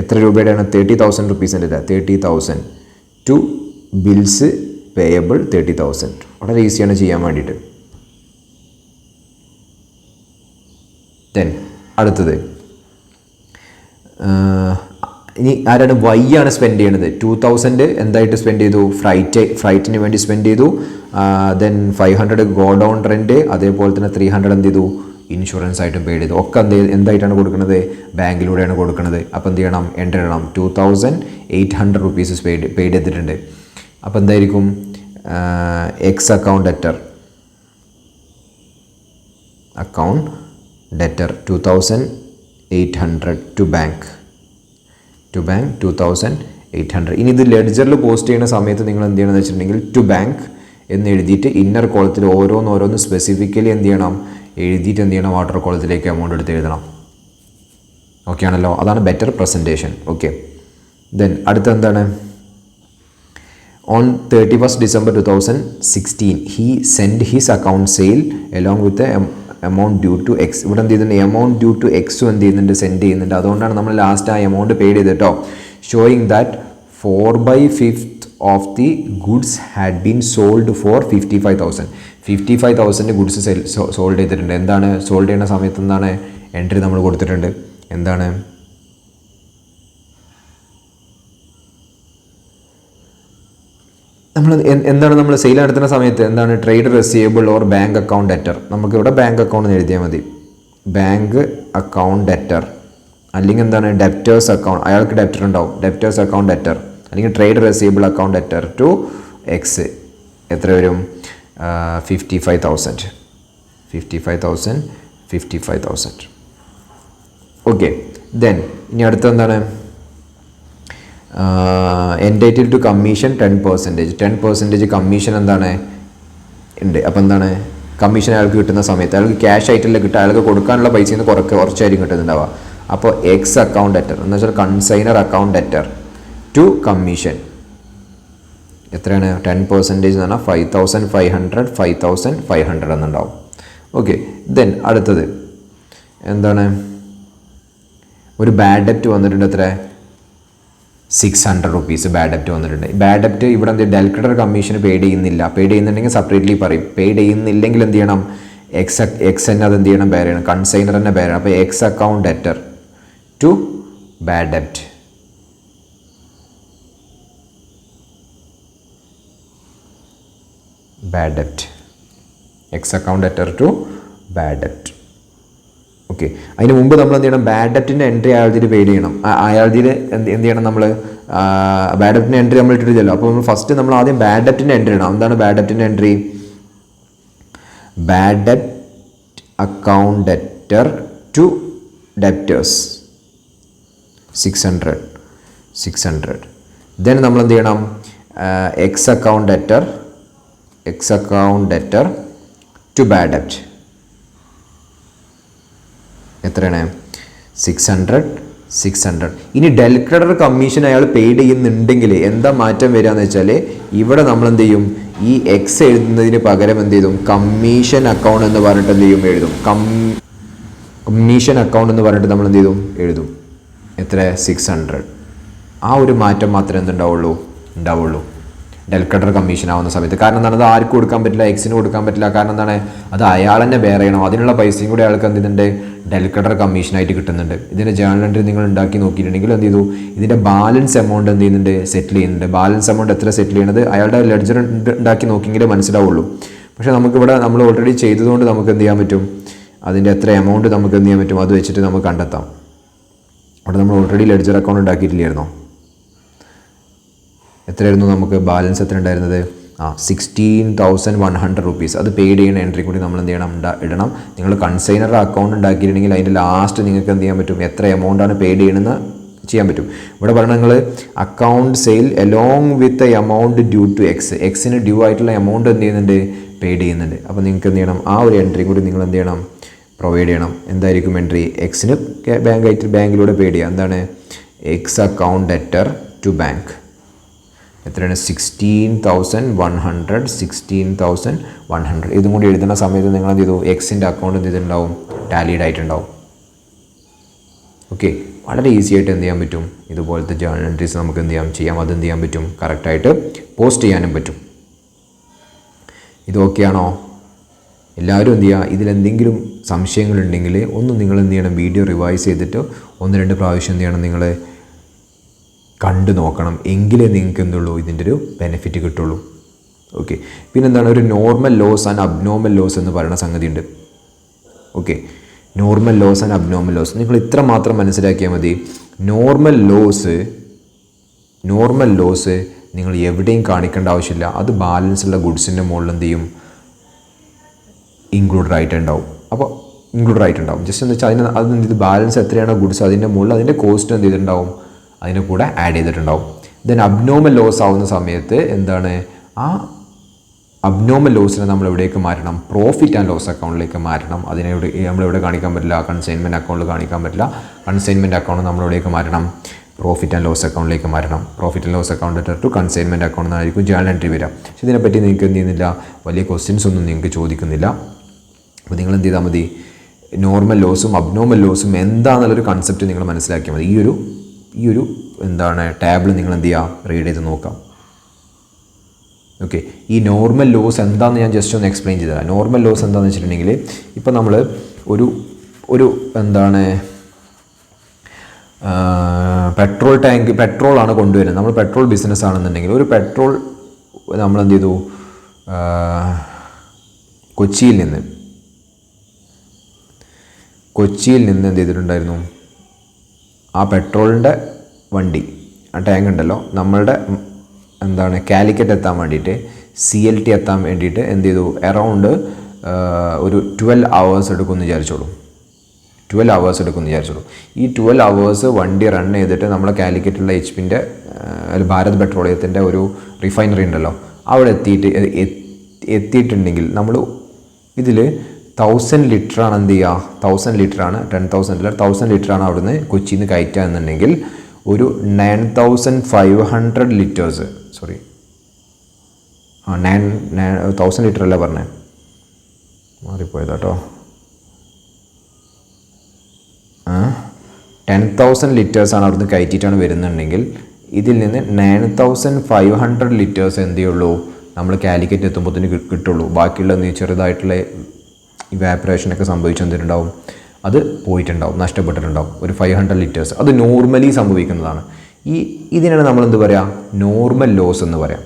എത്ര രൂപയുടെയാണ്? 30,000 റുപ്പീസിൻ്റെ 30,000 ടു ബിൽസ് പേയബിൾ 30,000. വളരെ ഈസിയാണ് ചെയ്യാൻ വേണ്ടിയിട്ട്. അടുത്തത് ഇനി ആരാണ്? വൈ ആണ് സ്പെൻഡ് ചെയ്യണത്. 2,000 എന്തായിട്ട് സ്പെൻഡ് ചെയ്തു? ഫ്ലൈറ്റിന് വേണ്ടി സ്പെൻഡ് ചെയ്തു. ദെൻ 500 ഗോ ഡൗൺ റെൻറ്റ്, അതേപോലെ തന്നെ 300 എന്ത് ചെയ്തു? ഇൻഷുറൻസ് ആയിട്ടും പെയ്ഡ് ചെയ്തു. ഒക്കെ എന്തായിട്ടാണ് കൊടുക്കുന്നത്? ബാങ്കിലൂടെയാണ് കൊടുക്കുന്നത്. അപ്പോൾ എന്ത് ചെയ്യണം? എൻട്രി ഇടണം. 2,800 റുപ്പീസ് പെയ്ഡ് ചെയ്തിട്ടുണ്ട്. അപ്പോൾ എന്തായിരിക്കും? X account debtor 2,800 to bank 2,800. ഇനി ഇത് ലെഡ്ജറിൽ പോസ്റ്റ് ചെയ്യുന്ന സമയത്ത് നിങ്ങൾ എന്ത് ചെയ്യണമെന്ന് വെച്ചിട്ടുണ്ടെങ്കിൽ ടു ബാങ്ക് എന്ന് എഴുതിയിട്ട് ഇന്നർ കോളത്തിൽ ഓരോന്ന് സ്പെസിഫിക്കലി എന്ത് ചെയ്യണം? എഴുതിയിട്ട് എന്ത് ചെയ്യണം? വാട്ടർ കോളത്തിലേക്ക് എമൗണ്ട് എടുത്ത് എഴുതണം. ഓക്കെ ആണല്ലോ. അതാണ് ബെറ്റർ പ്രസൻറ്റേഷൻ. ഓക്കെ. ദെൻ അടുത്ത എന്താണ്? On 31st December 2016 he sent his account sale along with the amount due to X. ഇവിടെ എന്ത് ചെയ്യുന്നുണ്ട്? amount due to X എന്ത് ചെയ്യുന്നുണ്ട്? സെൻഡ് ചെയ്യുന്നുണ്ട്. അതുകൊണ്ടാണ് നമ്മൾ ലാസ്റ്റ് ആ എമൗണ്ട് പെയ്ഡ് ചെയ്തിട്ടോ. Showing that 4/5 of the goods had been sold for 55,000 goods sold ചെയ്തിട്ടുണ്ട്. എന്താണ് സോൾഡ് ചെയ്യുന്ന സമയത്ത് എന്താണ് എൻട്രി നമ്മൾ കൊടുത്തിട്ടുണ്ട്? എന്താണ്? നമ്മൾ സെയിൽ നടത്തുന്ന സമയത്ത് എന്താണ്? Trade receivable or bank account debtor. നമുക്കിവിടെ ബാങ്ക് അക്കൗണ്ട് എന്ന് എഴുതിയാൽ മതി. ബാങ്ക് അക്കൗണ്ട് ഡെറ്റർ അല്ലെങ്കിൽ എന്താണ്? Debtors account. അയാൾക്ക് ഡെപ്റ്റർ ഉണ്ടാവും. ഡെപ്റ്റേഴ്സ് അക്കൗണ്ട് ഡെറ്റർ അല്ലെങ്കിൽ trade receivable account debtor to X. എത്ര വരും? 55,000. ഓക്കെ. ദെൻ ഇനി അടുത്ത എന്താണ്? എൻറ്റൈറ്റിൽ ടു കമ്മീഷൻ 10% കമ്മീഷൻ എന്താണ്? ഉണ്ട്. അപ്പോൾ എന്താണ്? കമ്മീഷൻ അയാൾക്ക് കിട്ടുന്ന സമയത്ത് അയാൾക്ക് ക്യാഷ് ആയിട്ടല്ല കിട്ടുക, അയാൾക്ക് കൊടുക്കാനുള്ള പൈസയിൽ നിന്ന് കുറച്ചായിരിക്കും കിട്ടുന്നുണ്ടാവുക. അപ്പോൾ എക്സ് അക്കൗണ്ട് ഡെറ്റർ എന്ന് വെച്ചാൽ consignor account debtor to commission എത്രയാണ് 10% എന്ന് പറഞ്ഞാൽ 5500 5500 എന്നുണ്ടാവും. ഓക്കെ, ദെൻ അടുത്തത് എന്താണ്, ഒരു ബാഡ് ഡെപ്റ്റ് വന്നിട്ടുണ്ട്. എത്ര? 600 റുപ്പീസ് ബാഡ് ഡെപ്റ്റ് വന്നിട്ടുണ്ട്. ബാഡ് ഡെപ്റ്റ് ഇവിടെ എന്ത് ഡെൽക്രെഡർ കമ്മീഷന് പെയ്ഡ് ചെയ്യുന്നില്ല. പെയ്ഡ് ചെയ്യുന്നുണ്ടെങ്കിൽ സെപ്പറേറ്റ്ലി പറയും. പെയ്ഡ് ചെയ്യുന്നില്ലെങ്കിൽ എന്ത് ചെയ്യണം? എക്സ് തന്നെ അത് എന്ത് ചെയ്യണം? ബെയർ ചെയ്യണം. കൺസൈനർ തന്നെ ബെയർ ചെയ്യണം. അപ്പോൾ X account debtor to bad ഡെപ്റ്റ്. ബാഡ് ഡെപ്റ്റ്, X account debtor to bad ഡെപ്റ്റ്. ഓക്കെ, അതിന് മുമ്പ് നമ്മൾ എന്ത് ചെയ്യണം? ബാഡ് ഡെപ്റ്റിൻ്റെ എൻട്രി അയാളുടെ പെയ്ഡ് ചെയ്യണം. അയാളുടെ എന്ത് ചെയ്യണം? നമ്മൾ ബാഡ് ഡെപ്റ്റിൻ്റെ എൻട്രി നമ്മൾ ഇട്ടിട്ടില്ലല്ലോ. അപ്പോൾ നമ്മൾ ഫസ്റ്റ് നമ്മൾ ആദ്യം ബാഡ് ഡെപ്റ്റിൻ്റെ എൻട്രി ഇടണം. എന്താണ് ബാഡ് ഡെപ്റ്റിൻ്റെ എൻട്രി? ബാഡ് ഡെപ്റ്റ് account debtor to debtors 600. Then നമ്മൾ എന്ത് ചെയ്യണം? X account debtor to bad ഡെപ്റ്റ് എത്രയാണ്? 600. ഇനി ഡെൽക്രെഡർ കമ്മീഷൻ അയാൾ പെയ്ഡ് ചെയ്യുന്നുണ്ടെങ്കിൽ എന്താ മാറ്റം വരിക എന്ന് വെച്ചാൽ ഇവിടെ നമ്മൾ എന്ത് ചെയ്യും? ഈ എക്സ് എഴുതുന്നതിന് പകരം എന്ത് ചെയ്യും? കമ്മീഷൻ അക്കൗണ്ട് എന്ന് പറഞ്ഞിട്ട് എന്ത് ചെയ്യും? എഴുതും. കമ്മീഷൻ അക്കൗണ്ട് എന്ന് പറഞ്ഞിട്ട് നമ്മൾ എന്ത് ചെയ്യും? എഴുതും. എത്ര? 600. ആ ഒരു മാറ്റം മാത്രമേ ഉണ്ടാവുള്ളൂ ഡെൽക്രെഡർ കമ്മീഷൻ ആവുന്ന സമയത്ത്. കാരണം എന്താണ്? അത് ആർക്കും കൊടുക്കാൻ പറ്റില്ല, എക്സിന് കൊടുക്കാൻ പറ്റില്ല. കാരണം എന്താണ്? അത് അയാൾ തന്നെ ബെയർ ചെയ്യണം. അതിനുള്ള പൈസയും കൂടി അയാൾക്ക് എന്ത് ചെയ്യുന്നുണ്ട്? ഡെൽക്രെഡർ കമ്മീഷനായിട്ട് കിട്ടുന്നുണ്ട്. ഇതിൻ്റെ ജേണൽ എൻട്രി നിങ്ങൾ ഉണ്ടാക്കി നോക്കിയിട്ടുണ്ടെങ്കിൽ എന്ത് ചെയ്തു? ഇതിൻ്റെ ബാലൻസ് എമൗണ്ട് എന്ത് ചെയ്യുന്നുണ്ട്? സെറ്റിൽ ചെയ്യുന്നുണ്ട്. ബാലൻസ് എമൗണ്ട് എത്ര സെറ്റിൽ ചെയ്യണത് അയാളുടെ ലെഡ്ജർ ഉണ്ടാക്കി നോക്കിയെങ്കിലേ മനസ്സിലാവുള്ളൂ. പക്ഷേ നമുക്കിവിടെ നമ്മൾ ഓൾറെഡി ചെയ്തതുകൊണ്ട് നമുക്ക് എന്ത് ചെയ്യാൻ പറ്റും? അതിൻ്റെ എത്ര എമൗണ്ട് നമുക്ക് എന്ത് ചെയ്യാൻ പറ്റും? അത് വെച്ചിട്ട് നമുക്ക് കണ്ടെത്താം. അവിടെ നമ്മൾ ഓൾറെഡി ലെഡ്ജർ അക്കൗണ്ട് ഉണ്ടാക്കിയിട്ടില്ലായിരുന്നോ? എത്രയായിരുന്നു നമുക്ക് ബാലൻസ്? എത്ര ഉണ്ടായിരുന്നത്? 16,100 റുപ്പീസ്. അത് പെയ്ഡ് ചെയ്യുന്ന എൻട്രി കൂടി നമ്മൾ എന്ത് ചെയ്യണം? ഇടണം. നിങ്ങൾ കൺസൈനർ അക്കൗണ്ട് ഉണ്ടാക്കിയിട്ടുണ്ടെങ്കിൽ അതിൻ്റെ ലാസ്റ്റ് നിങ്ങൾക്ക് എന്ത് ചെയ്യാൻ പറ്റും? എത്ര എമൗണ്ടാണ് പെയ്ഡ് ചെയ്യണമെന്ന് ചെയ്യാൻ പറ്റും. ഇവിടെ പറഞ്ഞാൽ നിങ്ങൾ account sale along with amount due to എക്സിന് ഡ്യൂ ആയിട്ടുള്ള എമൗണ്ട് എന്ത് ചെയ്യുന്നുണ്ട്? പെയ്ഡ് ചെയ്യുന്നുണ്ട്. അപ്പോൾ നിങ്ങൾക്ക് എന്ത് ചെയ്യണം? ആ ഒരു എൻട്രി കൂടി നിങ്ങൾ എന്ത് ചെയ്യണം? പ്രൊവൈഡ് ചെയ്യണം. എന്തായിരിക്കും എൻട്രി? എക്സിന് ബാങ്കിലൂടെ പെയ്ഡ് ചെയ്യുക. എന്താണ്? X account debtor to bank എത്രയാണ്? 16,100. ഇതും കൂടി എഴുതുന്ന സമയത്ത് നിങ്ങൾ എന്ത് ചെയ്തു? എക്സിൻ്റെ അക്കൗണ്ട് എന്ത് ചെയ്തിട്ടുണ്ടാവും? ടാലീഡ് ആയിട്ടുണ്ടാവും. ഓക്കെ, വളരെ ഈസി ആയിട്ട് എന്ത് ചെയ്യാൻ പറ്റും? ഇതുപോലത്തെ ജേണൽ എൻട്രീസ് നമുക്ക് എന്ത് ചെയ്യാം? അത് എന്ത് ചെയ്യാൻ പറ്റും? കറക്റ്റായിട്ട് പോസ്റ്റ് ചെയ്യാനും പറ്റും. ഇത് ഓക്കെയാണോ? എല്ലാവരും എന്ത് ചെയ്യുക? ഇതിലെന്തെങ്കിലും സംശയങ്ങളുണ്ടെങ്കിൽ നിങ്ങൾ എന്ത് ചെയ്യണം? വീഡിയോ റിവൈസ് ചെയ്തിട്ട് 1-2 പ്രാവശ്യം എന്ത് ചെയ്യണം? നിങ്ങൾ കണ്ടു നോക്കണം. എങ്കിലേ നിങ്ങൾക്ക് എന്തുള്ളൂ? ഇതിൻ്റെ ഒരു ബെനിഫിറ്റ് കിട്ടുള്ളൂ. ഓക്കെ, പിന്നെന്താണ്? ഒരു normal loss and abnormal loss എന്ന് പറയുന്ന സംഗതി ഉണ്ട്. Okay, normal loss and abnormal loss നിങ്ങൾ ഇത്ര മാത്രം മനസ്സിലാക്കിയാൽ മതി. നോർമൽ ലോസ് നിങ്ങൾ എവിടെയും കാണിക്കേണ്ട ആവശ്യമില്ല. അത് ബാലൻസുള്ള ഗുഡ്സിൻ്റെ മുകളിൽ എന്ത് ചെയ്യും? ഇൻക്ലൂഡഡ് ആയിട്ടുണ്ടാവും. ജസ്റ്റ് എന്ന് വെച്ചാൽ ഇത് ബാലൻസ് എത്രയാണോ ഗുഡ്സ് അതിൻ്റെ മുകളിൽ അതിൻ്റെ കോസ്റ്റ് എന്ത് ചെയ്തിട്ടുണ്ടാവും? അതിൻ്റെ കൂടെ ആഡ് ചെയ്തിട്ടുണ്ടാവും. ദെൻ അബ്നോർമൽ ലോസ് ആവുന്ന സമയത്ത് എന്താണ്? ആ അബ്നോർമൽ ലോസിനെ നമ്മൾ എവിടേക്ക് മാറ്റണം? പ്രോഫിറ്റ് ആൻഡ് ലോസ് അക്കൗണ്ടിലേക്ക് മാറ്റണം. നമ്മളിവിടെ കാണിക്കാൻ പറ്റില്ല. കൺസൈൻമെൻറ്റ് അക്കൗണ്ടിൽ കാണിക്കാൻ പറ്റില്ല. കൺസൈൻമെൻറ്റ് അക്കൗണ്ട് നമ്മളെവിടേക്ക് മാറ്റണം? പ്രോഫിറ്റ് ആൻഡ് ലോസ് അക്കൗണ്ടിലേക്ക് മാറ്റണം. Profit and loss account to consignment account എന്നായിരിക്കും ജേണൽ എൻട്രി വരിക. പക്ഷേ ഇതിനെപ്പറ്റി നിങ്ങൾക്ക് എന്ത് ചെയ്യുന്നില്ല? വലിയ ക്വസ്റ്റ്യൻസ് ഒന്നും നിങ്ങൾക്ക് ചോദിക്കുന്നില്ല. അപ്പോൾ നിങ്ങൾ എന്ത് ചെയ്താൽ മതി? നോർമൽ ലോസും അബ്നോർമൽ ലോസും എന്താണെന്നുള്ളൊരു കൺസെപ്റ്റ് നിങ്ങൾ മനസ്സിലാക്കിയാൽ മതി. ഈ ഒരു എന്താണ് ടാബിൾ നിങ്ങൾ എന്ത് ചെയ്യുക? റീഡ് ചെയ്ത് നോക്കാം. ഓക്കെ, ഈ നോർമൽ ലോസ് എന്താണെന്ന് ഞാൻ ജസ്റ്റ് ഒന്ന് എക്സ്പ്ലെയിൻ ചെയ്തുതരാം. നോർമൽ ലോസ് എന്താണെന്ന് വെച്ചിട്ടുണ്ടെങ്കിൽ ഇപ്പോൾ നമ്മൾ ഒരു എന്താണ് പെട്രോളാണ് കൊണ്ടുവരുന്നത്. നമ്മൾ പെട്രോൾ ബിസിനസ് ആണെന്നുണ്ടെങ്കിൽ ഒരു പെട്രോൾ നമ്മൾ എന്ത് ചെയ്തു? കൊച്ചിയിൽ നിന്ന് എന്ത് ചെയ്തിട്ടുണ്ടായിരുന്നു? ആ പെട്രോളിൻ്റെ വണ്ടി, ആ ടാങ്ക് ഉണ്ടല്ലോ, നമ്മളുടെ എന്താണ് കാലിക്കറ്റ് എത്താൻ വേണ്ടിയിട്ട് CLT എത്താൻ വേണ്ടിയിട്ട് എന്ത് ചെയ്തു? അറൗണ്ട് ഒരു 12 hours എടുക്കുമെന്ന് വിചാരിച്ചോളൂ. ഈ 12 hours വണ്ടി റൺ ചെയ്തിട്ട് നമ്മളെ കാലിക്കറ്റുള്ള HP-ൻ്റെ ഭാരത് പെട്രോളിയത്തിൻ്റെ ഒരു റിഫൈനറി ഉണ്ടല്ലോ, അവിടെ എത്തിയിട്ടുണ്ടെങ്കിൽ നമ്മൾ ഇതിൽ 1000 ലിറ്ററാണ് എന്ത് ചെയ്യുക, 1000 ലിറ്ററാണ്, 10,000 അല്ല 1000 ലിറ്ററാണ് അവിടുന്ന് കൊച്ചിയിൽ നിന്ന് കയറ്റുക എന്നുണ്ടെങ്കിൽ ഒരു 9,500 ലിറ്റേഴ്സ്, സോറി 1000 ലിറ്റർ അല്ല പറഞ്ഞേ, മാറിപ്പോയതാട്ടോ, 10,000 ലിറ്റേഴ്സാണ് അവിടുന്ന് കയറ്റിയിട്ടാണ് വരുന്നുണ്ടെങ്കിൽ ഇതിൽ നിന്ന് 9,500 ലിറ്റേഴ്സ് എന്ത് ചെയ്യുള്ളൂ നമ്മൾ കാലിക്കറ്റ് എത്തുമ്പോഴത്തേന് കിട്ടുള്ളൂ. ബാക്കിയുള്ള ചെറുതായിട്ടുള്ള ഇവാപ്പറേഷനൊക്കെ സംഭവിച്ചെന്നിട്ടുണ്ടാവും, അത് പോയിട്ടുണ്ടാവും, നഷ്ടപ്പെട്ടിട്ടുണ്ടാവും. ഒരു 500 ലിറ്റേഴ്സ് അത് നോർമലി സംഭവിക്കുന്നതാണ്. ഇതിനാണ് നമ്മളെന്ത് പറയുക, നോർമൽ ലോസ് എന്ന് പറയാം.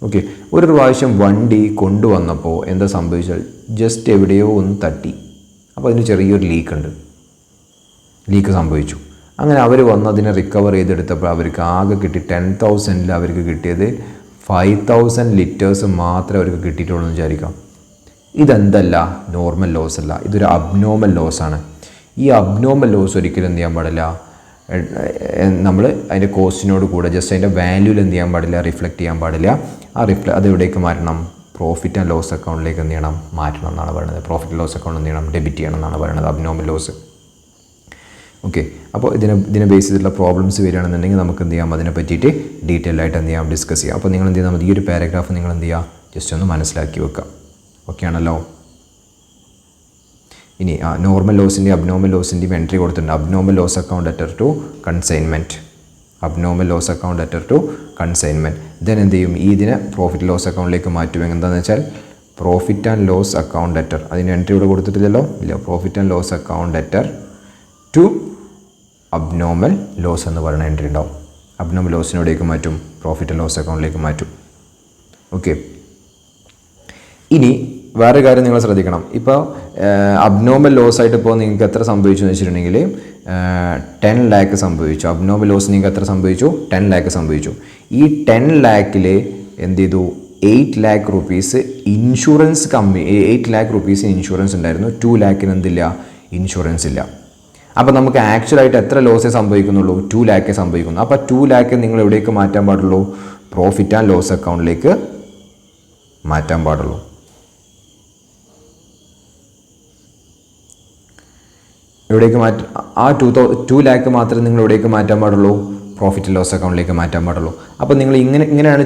ഓക്കെ, ഒരു പ്രാവശ്യം വണ്ടി കൊണ്ടുവന്നപ്പോൾ എന്താ സംഭവിച്ചാൽ ജസ്റ്റ് എവിടെയോ ഒന്ന് തട്ടി, അപ്പോൾ അതിന് ചെറിയൊരു ലീക്ക് സംഭവിച്ചു. അങ്ങനെ അവർ വന്ന് അതിനെ റിക്കവർ ചെയ്തെടുത്തപ്പോൾ അവർക്ക് ആകെ കിട്ടി 10,000-ൽ അവർക്ക് കിട്ടിയത് 5,000 ലിറ്റേഴ്സ് മാത്രമേ അവർക്ക് കിട്ടിയിട്ടുള്ളൂ എന്ന് വിചാരിക്കാം. ഇതെന്തല്ല, നോർമൽ ലോസ് അല്ല, ഇതൊരു അബ്നോർമൽ ലോസാണ്. ഈ അബ്നോർമൽ ലോസ് ഒരിക്കലും എന്ത് ചെയ്യാൻ പാടില്ല, നമ്മൾ അതിൻ്റെ കോസ്റ്റിനോട് കൂടെ ജസ്റ്റ് അതിൻ്റെ വാല്യൂവിൽ എന്ത് ചെയ്യാൻ പാടില്ല, റിഫ്ലക്റ്റ് ചെയ്യാൻ പാടില്ല. അത് എവിടേക്ക് മാറ്റണം, പ്രോഫിറ്റ് ആൻഡ് ലോസ് അക്കൗണ്ടിലേക്ക് എന്ത് ചെയ്യണം, മാറ്റണം എന്നാണ് പറയുന്നത്. പ്രോഫിറ്റ് ലോസ് അക്കൗണ്ട് എന്ത് ചെയ്യണം, ഡെബിറ്റ് ചെയ്യണം എന്നാണ് പറയുന്നത്, അബ്നോർമൽ ലോസ്. ഓക്കെ, അപ്പോൾ ഇതിനെ ബേസ് ചെയ്തിട്ടുള്ള പ്രോബ്ലംസ് വരികയാണെന്നുണ്ടെങ്കിൽ നമുക്ക് എന്ത് ചെയ്യാം, അതിനെ പറ്റിയിട്ട് ഡീറ്റെയിൽ ആയിട്ട് എന്ത് ചെയ്യാം, ഡിസ്കസ് ചെയ്യാം. അപ്പോൾ നിങ്ങൾ എന്ത് ചെയ്താൽ മതി, ഈ ഒരു പാരഗ്രാഫ് നിങ്ങൾ എന്ത് ചെയ്യുക, ജസ്റ്റ് ഒന്ന് മനസ്സിലാക്കി വെക്കുക. ഓക്കെ ആണല്ലോ. ഇനി നോർമൽ ലോസിൻ്റെയും അബ്നോർമൽ ലോസിൻ്റെയും എൻട്രി കൊടുത്തിട്ടുണ്ട്. Abnormal loss account letter to consignment, abnormal loss account letter to consignment. Then എന്ത് ചെയ്യും, ഇതിനെ പ്രോഫിറ്റ് ലോസ് അക്കൗണ്ടിലേക്ക് മാറ്റും. എന്താണെന്ന് വെച്ചാൽ profit and loss account debtor, അതിന് എൻട്രി ഇവിടെ കൊടുത്തിട്ടില്ലല്ലോ, ഇല്ല. Profit and loss account letter to abnormal loss എന്ന് പറയുന്ന എൻട്രി ഉണ്ടാവും. അബ്നോർമൽ ലോസിനോടേക്ക് മാറ്റും, പ്രോഫിറ്റ് ആൻഡ് ലോസ് അക്കൗണ്ടിലേക്ക് മാറ്റും. ഓക്കെ, ഇനി വേറെ കാര്യം നിങ്ങൾ ശ്രദ്ധിക്കണം. ഇപ്പോൾ അബ്നോർമൽ ലോസ് ആയിട്ട് ഇപ്പോൾ നിങ്ങൾക്ക് എത്ര സംഭവിച്ചു എന്ന് വെച്ചിട്ടുണ്ടെങ്കിൽ 10 lakh സംഭവിച്ചു. അബ്നോർമൽ ലോസ് നിങ്ങൾക്ക് എത്ര സംഭവിച്ചു, 10 lakh സംഭവിച്ചു. ഈ 10 lakhൽ എന്ത് ചെയ്തു, 8 lakh rupees insurance 8 lakh rupees insurance ഉണ്ടായിരുന്നു. 2 lakhന് എന്തില്ല, ഇൻഷുറൻസ് ഇല്ല. അപ്പോൾ നമുക്ക് ആക്ച്വലായിട്ട് എത്ര ലോസേ സംഭവിക്കുന്നുള്ളൂ, 2 lakh സംഭവിക്കുന്നു. അപ്പോൾ 2 lakh നിങ്ങൾ എവിടേക്ക് മാറ്റാൻ പാടുള്ളൂ, പ്രോഫിറ്റ് ആൻഡ് ലോസ് അക്കൗണ്ടിലേക്ക് മാറ്റാൻ പാടുള്ളൂ. എവിടേക്ക് ആ 2 lakh മാത്രമേ നിങ്ങൾ എവിടേക്ക് മാറ്റാൻ പാടുള്ളൂ, പ്രോഫിറ്റ് ലോസ് അക്കൗണ്ടിലേക്ക് മാറ്റാൻ പാടുള്ളൂ. അപ്പോൾ നിങ്ങൾ ഇങ്ങനെയാണ്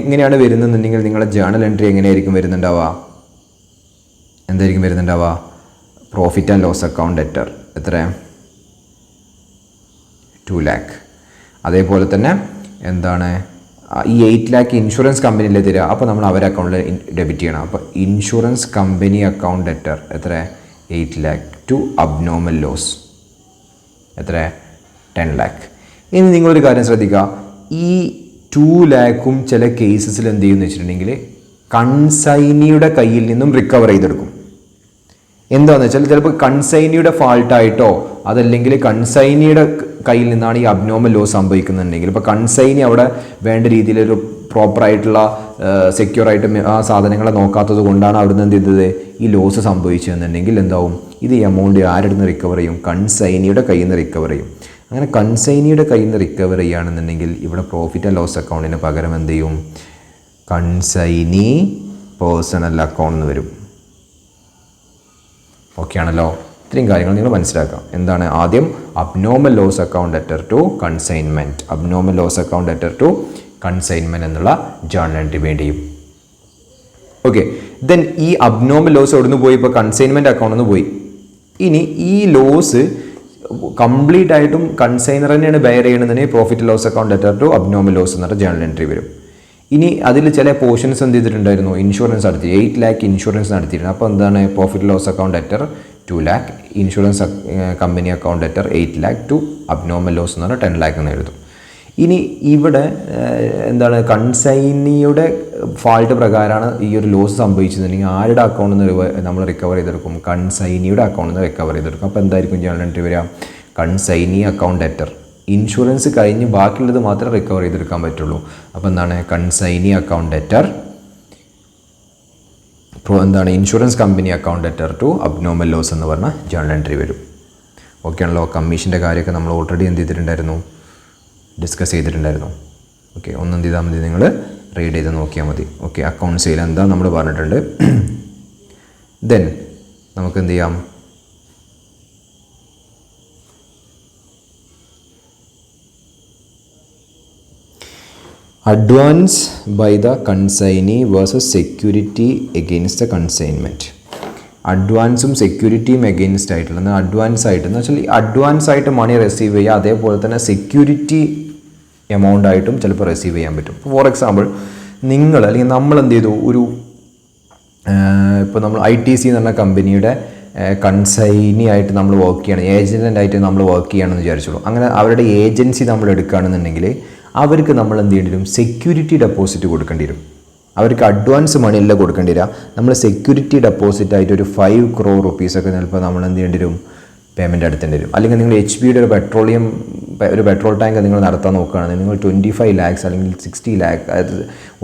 ഇങ്ങനെയാണ് വരുന്നതെന്നുണ്ടെങ്കിൽ നിങ്ങളുടെ ജേണൽ എൻട്രി എങ്ങനെയായിരിക്കും വരുന്നുണ്ടാവുക, എന്തായിരിക്കും വരുന്നുണ്ടാവുക, profit and loss account letter എത്ര, 2 lakh. അതേപോലെ തന്നെ എന്താണ്, ഈ 8 lakh ഇൻഷുറൻസ് കമ്പനിയിലെ തരിക, അപ്പോൾ നമ്മൾ അവരുടെ അക്കൗണ്ടിൽ ഡെബിറ്റ് ചെയ്യണം. അപ്പോൾ ഇൻഷുറൻസ് കമ്പനി അക്കൗണ്ട് ലെറ്റർ എത്ര, 8 lakh ടു അബ്നോർമൽ ലോസ് എത്ര, 10 lakh. ഇനി നിങ്ങളൊരു കാര്യം ശ്രദ്ധിക്കുക, ഈ 2 lakhും ചില കേസസിൽ എന്ത് ചെയ്യുമെന്ന് വെച്ചിട്ടുണ്ടെങ്കിൽ കൺസൈനിയുടെ കയ്യിൽ നിന്നും റിക്കവർ ചെയ്തെടുക്കും. എന്താണെന്ന് വെച്ചാൽ ചിലപ്പോൾ കൺസൈനിയുടെ ഫാൾട്ടായിട്ടോ അതല്ലെങ്കിൽ കൺസൈനിയുടെ കയ്യിൽ നിന്നാണ് ഈ അബ്നോർമൽ ലോസ് സംഭവിക്കുന്നുണ്ടെങ്കിൽ, ഇപ്പോൾ കൺസൈനി അവിടെ വേണ്ട രീതിയിലൊരു പ്രോപ്പറായിട്ടുള്ള സെക്യൂറായിട്ട് ആ സാധനങ്ങളെ നോക്കാത്തത് കൊണ്ടാണ് അവിടുന്ന് എന്ത് ചെയ്തത്, ഈ ലോസ് സംഭവിച്ചതെന്നുണ്ടെങ്കിൽ എന്താവും, ഇത് ഈ എമൗണ്ട് ആരുടെ നിന്ന് റിക്കവർ ചെയ്യും, കൺസൈനിയുടെ കയ്യിൽ നിന്ന് റിക്കവർ ചെയ്യും. അങ്ങനെ കൺസൈനിയുടെ കയ്യിൽ നിന്ന് റിക്കവർ ചെയ്യുകയാണെന്നുണ്ടെങ്കിൽ ഇവിടെ പ്രോഫിറ്റ് ആൻഡ് ലോസ് അക്കൗണ്ടിന് പകരം എന്ത് ചെയ്യും, കൺസൈനി പേഴ്സണൽ അക്കൗണ്ട് എന്ന് വരും. ഓക്കെ ആണല്ലോ. ഇത്രയും കാര്യങ്ങൾ നിങ്ങൾ മനസ്സിലാക്കാം. എന്താണ്, ആദ്യം abnormal loss account letter to consignment, abnormal loss account letter to consignment എന്നുള്ള ജേണൽ എൻട്രി വേണ്ടിയും. ഓക്കെ, ദെൻ ഈ അബ്നോർമൽ ലോസ് എവിടെ നിന്ന് പോയി, ഇപ്പോൾ കൺസൈൻമെൻറ്റ് അക്കൗണ്ടിൽ നിന്ന് പോയി. ഇനി ഈ ലോസ് കംപ്ലീറ്റ് ആയിട്ടും കൺസൈനർ തന്നെയാണ് ബെയർ ചെയ്യണമെന്നുണ്ടെങ്കിൽ profit loss account letter to abnormal loss എന്നിട്ട് ജേണൽ എൻട്രി വരും. ഇനി അതിൽ ചില പോർഷൻസ് എന്ത് ചെയ്തിട്ടുണ്ടായിരുന്നു, ഇൻഷുറൻസ് നടത്തി, 8 lakh ഇൻഷുറൻസ് നടത്തിയിരുന്നു. അപ്പോൾ എന്താണ്, profit loss account debtor 2 lakh, insurance company account debtor 8 lakh to abnormal loss എന്ന് പറഞ്ഞാൽ 10 lakh എന്ന് എഴുതും. ഇനി ഇവിടെ എന്താണ്, കൺസൈനിയുടെ ഫാൾട്ട് പ്രകാരമാണ് ഈ ഒരു ലോസ് സംഭവിച്ചതെങ്കിൽ ആരുടെ അക്കൗണ്ടിൽ നിന്ന് നമ്മൾ റിക്കവർ ചെയ്തെടുക്കും, കൺസൈനിയുടെ അക്കൗണ്ടിൽ നിന്ന് റിക്കവർ ചെയ്തെടുക്കും. അപ്പോൾ എന്തായിരിക്കും ജേണൽ എൻട്രി വരിക, കൺസൈനി അക്കൗണ്ട് ലെറ്റർ, ഇൻഷുറൻസ് കഴിഞ്ഞ് ബാക്കിയുള്ളത് മാത്രമേ റിക്കവർ ചെയ്തെടുക്കാൻ പറ്റുള്ളൂ. അപ്പോൾ എന്താണ്, കൺസൈനി അക്കൗണ്ട് ലെറ്റർ എന്താണ്, insurance company account letter to abnormal loss എന്ന് പറഞ്ഞ ജേണൽ എൻട്രി വരും. ഓക്കെ ആണല്ലോ. കമ്മീഷൻ്റെ കാര്യമൊക്കെ നമ്മൾ ഓൾറെഡി എന്ത് ചെയ്തിട്ടുണ്ടായിരുന്നു, ഡിസ്കസ് ചെയ്തിട്ടുണ്ടായിരുന്നു. ഓക്കെ, ഒന്നും എന്ത് ചെയ്താൽ മതി, നിങ്ങൾ റീഡ് ചെയ്ത് നോക്കിയാൽ മതി. ഓക്കെ, അക്കൗണ്ട് സെയിൽ എന്താ നമ്മൾ പറഞ്ഞിട്ടുണ്ട്. ദെൻ നമുക്ക് എന്ത് ചെയ്യാം, advance by the consignee versus security against the consignment. അഡ്വാൻസും സെക്യൂരിറ്റിയും എഗെയിൻസ്റ്റ് ആയിട്ടുള്ള അഡ്വാൻസ് ആയിട്ട് എന്ന് വെച്ചാൽ അഡ്വാൻസ് ആയിട്ട് മണി റിസീവ് ചെയ്യുക, അതേപോലെ തന്നെ സെക്യൂരിറ്റി എമൗണ്ട് ആയിട്ടും ചിലപ്പോൾ റിസീവ് ചെയ്യാൻ പറ്റും. ഫോർ എക്സാമ്പിൾ നിങ്ങൾ അല്ലെങ്കിൽ നമ്മൾ എന്ത് ചെയ്തു, ഒരു ഇപ്പോൾ നമ്മൾ ITC എന്ന് പറഞ്ഞ കമ്പനിയുടെ കൺസൈനി ആയിട്ട് നമ്മൾ വർക്ക് ചെയ്യണം, ഏജൻറ്റായിട്ട് നമ്മൾ വർക്ക് ചെയ്യണമെന്ന് വിചാരിച്ചോളൂ. അങ്ങനെ അവരുടെ ഏജൻസി നമ്മൾ എടുക്കുകയാണെന്നുണ്ടെങ്കിൽ അവർക്ക് നമ്മൾ എന്ത് ചെയ്യേണ്ടി വരും, സെക്യൂരിറ്റി ഡെപ്പോസിറ്റ് കൊടുക്കേണ്ടി വരും. അവർക്ക് അഡ്വാൻസ് മണിയല്ല കൊടുക്കേണ്ടി വരിക, നമ്മൾ സെക്യൂരിറ്റി ഡെപ്പോസിറ്റ് ആയിട്ട് ഒരു 5 crore rupees ഒക്കെ ചിലപ്പോൾ നമ്മൾ എന്ത് ചെയ്യേണ്ടി വരും, പേയ്മെൻറ്റ് എടുത്തേണ്ടി വരും. അല്ലെങ്കിൽ നിങ്ങൾ HP ഒരു പെട്രോൾ ടാങ്ക് നിങ്ങൾ നടത്താൻ നോക്കുകയാണെങ്കിൽ നിങ്ങൾ 25 lakhs അല്ലെങ്കിൽ 60 lakh, അതായത്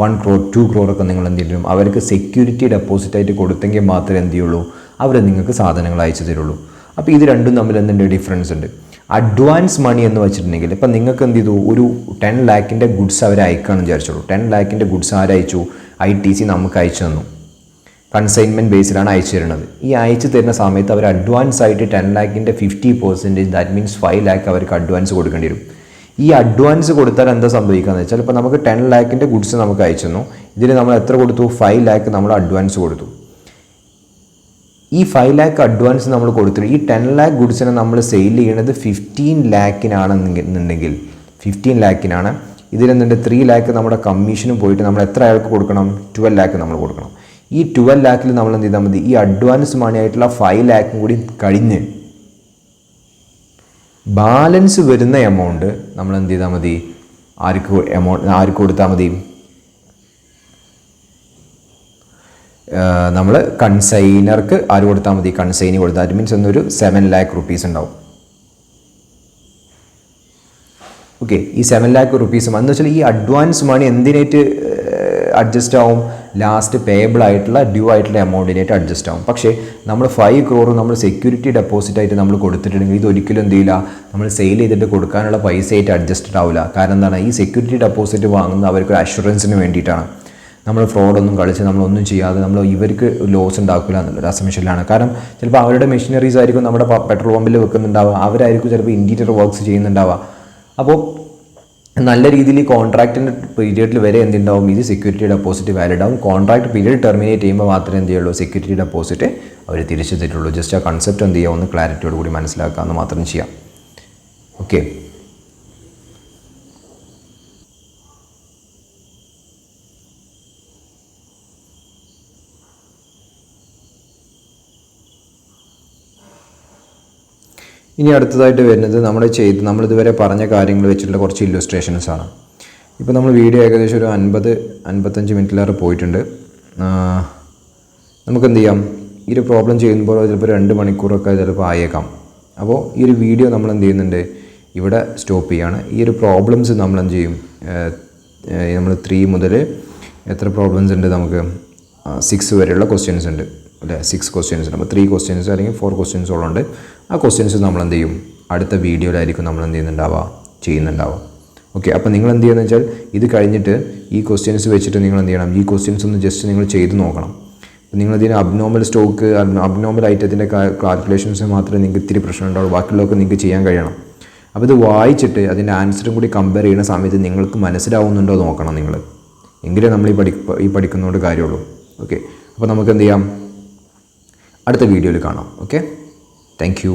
1 crore 2 crore ഒക്കെ നിങ്ങൾ എന്ത് ചെയ്യും, അവർക്ക് സെക്യൂരിറ്റി ഡെപ്പോസിറ്റ് ആയിട്ട് കൊടുത്തെങ്കിൽ മാത്രമേ എന്ത് ചെയ്യുള്ളൂ, അവർ നിങ്ങൾക്ക് സാധനങ്ങൾ അയച്ചു തരുള്ളൂ. അപ്പോൾ ഇത് രണ്ടും തമ്മിൽ എന്തുണ്ട്, ഡിഫറൻസ് ഉണ്ട്. അഡ്വാൻസ് മണി എന്ന് വെച്ചിട്ടുണ്ടെങ്കിൽ ഇപ്പം നിങ്ങൾക്ക് എന്ത് ചെയ്തു, ഒരു 10 lakhൻ്റെ ഗുഡ്സ് അവർ അയക്കുകയാണെന്ന് വിചാരിച്ചോളൂ. 10 lakhൻ്റെ ഗുഡ്സ് ആരയച്ചു, ITC നമുക്ക് അയച്ചു തന്നു. കൺസൈൻമെൻറ്റ് ബേസിലാണ് അയച്ചു തരുന്നത്. ഈ അയച്ചു തരുന്ന സമയത്ത് അവർ അഡ്വാൻസ് ആയിട്ട് 10 lakhൻ്റെ 50%, ദാറ്റ് മീൻസ് 5 lakh അവർക്ക് അഡ്വാൻസ് കൊടുക്കേണ്ടി വരും. ഈ അഡ്വാൻസ് കൊടുത്താൽ എന്താ സംഭവിക്കുകയെന്ന് വെച്ചാൽ, ഇപ്പോൾ നമുക്ക് 10 lakhൻ്റെ ഗുഡ്സ് നമുക്ക് അയച്ചു തന്നു, ഇതിൽ നമ്മൾ എത്ര കൊടുത്തു, 5 lakh നമ്മൾ അഡ്വാൻസ് കൊടുത്തു. ഈ 5 lakh അഡ്വാൻസ് നമ്മൾ കൊടുത്തിട്ട് ഈ 10 lakh ഗുഡ്സിനെ നമ്മൾ സെയിൽ ചെയ്യുന്നത് 15 lakhനാണെന്നുണ്ടെങ്കിൽ 15 lakhനാണ്. ഇതിലെന്നുണ്ട് 3 lakh നമ്മുടെ കമ്മീഷനും പോയിട്ട് നമ്മൾ എത്ര അയാൾക്ക് കൊടുക്കണം, 12 lakh നമ്മൾ കൊടുക്കണം. ഈ 12 lakhൽ നമ്മൾ എന്ത് ചെയ്താൽ മതി, ഈ അഡ്വാൻസ് മണി ആയിട്ടുള്ള 5 lakh കൂടി കഴിഞ്ഞ് ബാലൻസ് വരുന്ന എമൗണ്ട് നമ്മൾ എന്ത് ചെയ്താൽ മതി, ആർക്ക് കൊടുത്താൽ മതി, നമ്മൾ കൺസൈനർക്ക് ആര് കൊടുത്താൽ മതി, കൺസൈനി കൊടുത്താൽ. ദാറ്റ് മീൻസ് എന്നൊരു 7 lakh rupees ഉണ്ടാവും. ഓക്കെ, ഈ 7 lakh rupees എന്ന് വെച്ചാൽ ഈ അഡ്വാൻസ് മണി എന്തിനായിട്ട് അഡ്ജസ്റ്റ് ആവും, ലാസ്റ്റ് പേയബിൾ ആയിട്ടുള്ള ഡ്യൂ ആയിട്ടുള്ള എമൗണ്ടിനായിട്ട് അഡ്ജസ്റ്റ് ആവും. പക്ഷേ നമ്മൾ 5 crore നമ്മൾ സെക്യൂരിറ്റി ഡെപ്പോസിറ്റ് ആയിട്ട് നമ്മൾ കൊടുത്തിട്ടുണ്ടെങ്കിൽ ഇതൊരിക്കലും എന്ത് ചെയ്യില്ല, നമ്മൾ സെയിൽ ചെയ്തിട്ട് കൊടുക്കാനുള്ള പൈസ ആയിട്ട് അഡ്ജസ്റ്റഡ് ആവില്ല. കാരണം എന്താണ്, ഈ സെക്യൂരിറ്റി ഡെപ്പോസിറ്റ് വാങ്ങുന്നത് അവർക്ക് അഷുറൻസിന് വേണ്ടിയിട്ടാണ്. നമ്മൾ ഫ്രോഡൊന്നും കളിച്ച് നമ്മളൊന്നും ചെയ്യാതെ നമ്മൾ ഇവർക്ക് ലോസ് ഉണ്ടാക്കില്ല എന്നുള്ളൊരു അസംഷനിലാണ്. കാരണം ചിലപ്പോൾ അവരുടെ മെഷീനറീസ് ആയിരിക്കും നമ്മുടെ പെട്രോൾ പമ്പിൽ വെക്കുന്നുണ്ടാവുക, അവരായിരിക്കും ചിലപ്പോൾ ഇൻറ്റീരിയർ വർക്ക്സ് ചെയ്യുന്നുണ്ടാവുക. അപ്പോൾ നല്ല രീതിയിൽ ഈ കോൺട്രാക്റ്റിൻ്റെ പീരിയഡിൽ വരെ എന്തുണ്ടാവും, ഇത് സെക്യൂരിറ്റി ഡെപ്പോസിറ്റ് വാലിഡ് ആവും. കോൺട്രാക്ട് പീരിയഡ് ടെർമിനേറ്റ് ചെയ്യുമ്പോൾ മാത്രമേ എന്ത് ചെയ്യുള്ളൂ, സെക്യൂരിറ്റി ഡെപ്പോസിറ്റ് അവർ തിരിച്ചു തരുള്ളൂ. ജസ്റ്റ് ആ കൺസെപ്റ്റ് എന്ത് ചെയ്യുക, ഒന്ന് ക്ലാരിറ്റിയോട് കൂടി മനസ്സിലാക്കാമെന്ന് മാത്രം ചെയ്യാം. ഓക്കെ, ഇനി അടുത്തതായിട്ട് വരുന്നത് നമ്മളിതുവരെ പറഞ്ഞ കാര്യങ്ങൾ വെച്ചിട്ടുള്ള കുറച്ച് ഇല്ലുസ്ട്രേഷൻസാണ്. ഇപ്പോൾ നമ്മൾ വീഡിയോ ഏകദേശം ഒരു 50-55 മിനിറ്റിലേറെ പോയിട്ടുണ്ട്. നമുക്കെന്ത് ചെയ്യാം, ഈ ഒരു പ്രോബ്ലം ചെയ്യുമ്പോൾ ചിലപ്പോൾ 2 മണിക്കൂറൊക്കെ ചിലപ്പോൾ ആയേക്കാം. അപ്പോൾ ഈ ഒരു വീഡിയോ നമ്മൾ എന്ത് ചെയ്യുന്നുണ്ട്, ഇവിടെ സ്റ്റോപ്പ് ചെയ്യാണ്. ഈ ഒരു പ്രോബ്ലംസ് നമ്മൾ എന്ത് ചെയ്യും, നമ്മൾ 3 മുതൽ എത്ര പ്രോബ്ലംസ് ഉണ്ട്, നമുക്ക് 6 വരെയുള്ള ക്വസ്റ്റ്യൻസ് ഉണ്ട് അല്ലേ, 6 questions ഉണ്ട്. അപ്പോൾ 3 questions അല്ലെങ്കിൽ 4 questions ഉണ്ട്. ആ ക്വസ്റ്റ്യൻസ് നമ്മൾ എന്ത് ചെയ്യും, അടുത്ത വീഡിയോയിലായിരിക്കും നമ്മൾ എന്ത് ചെയ്യുന്നുണ്ടാവുക. ഓക്കെ, അപ്പോൾ നിങ്ങൾ എന്ത് ചെയ്യുന്നത് വെച്ചാൽ ഇത് കഴിഞ്ഞിട്ട് ഈ ക്വസ്റ്റ്യൻസ് വെച്ചിട്ട് നിങ്ങൾ എന്ത് ചെയ്യണം, ഈ ക്വസ്റ്റ്യൻസ് ഒന്ന് ജസ്റ്റ് നിങ്ങൾ ചെയ്ത് നോക്കണം. നിങ്ങളതിന് അബ്നോർമൽ സ്റ്റോക്ക്, അബ്നോർമൽ ഐറ്റത്തിൻ്റെ കാൽക്കുലേഷൻസ് മാത്രമേ നിങ്ങൾക്ക് ഇത്തിരി പ്രശ്നം ഉണ്ടാവുള്ളൂ, ബാക്കിയുള്ളതൊക്കെ നിങ്ങൾക്ക് ചെയ്യാൻ കഴിയണം. അപ്പോൾ ഇത് വായിച്ചിട്ട് അതിൻ്റെ ആൻസറും കൂടി കമ്പയർ ചെയ്യുന്ന സമയത്ത് നിങ്ങൾക്ക് മനസ്സിലാവുന്നുണ്ടോ നോക്കണം നിങ്ങൾ, എങ്കിലേ നമ്മൾ ഈ പഠിക്കുന്നതുകൊണ്ട് കാര്യമുള്ളൂ. ഓക്കെ, അപ്പോൾ നമുക്ക് എന്ത് ചെയ്യാം, അടുത്ത വീഡിയോയിൽ കാണാം. Okay, thank you.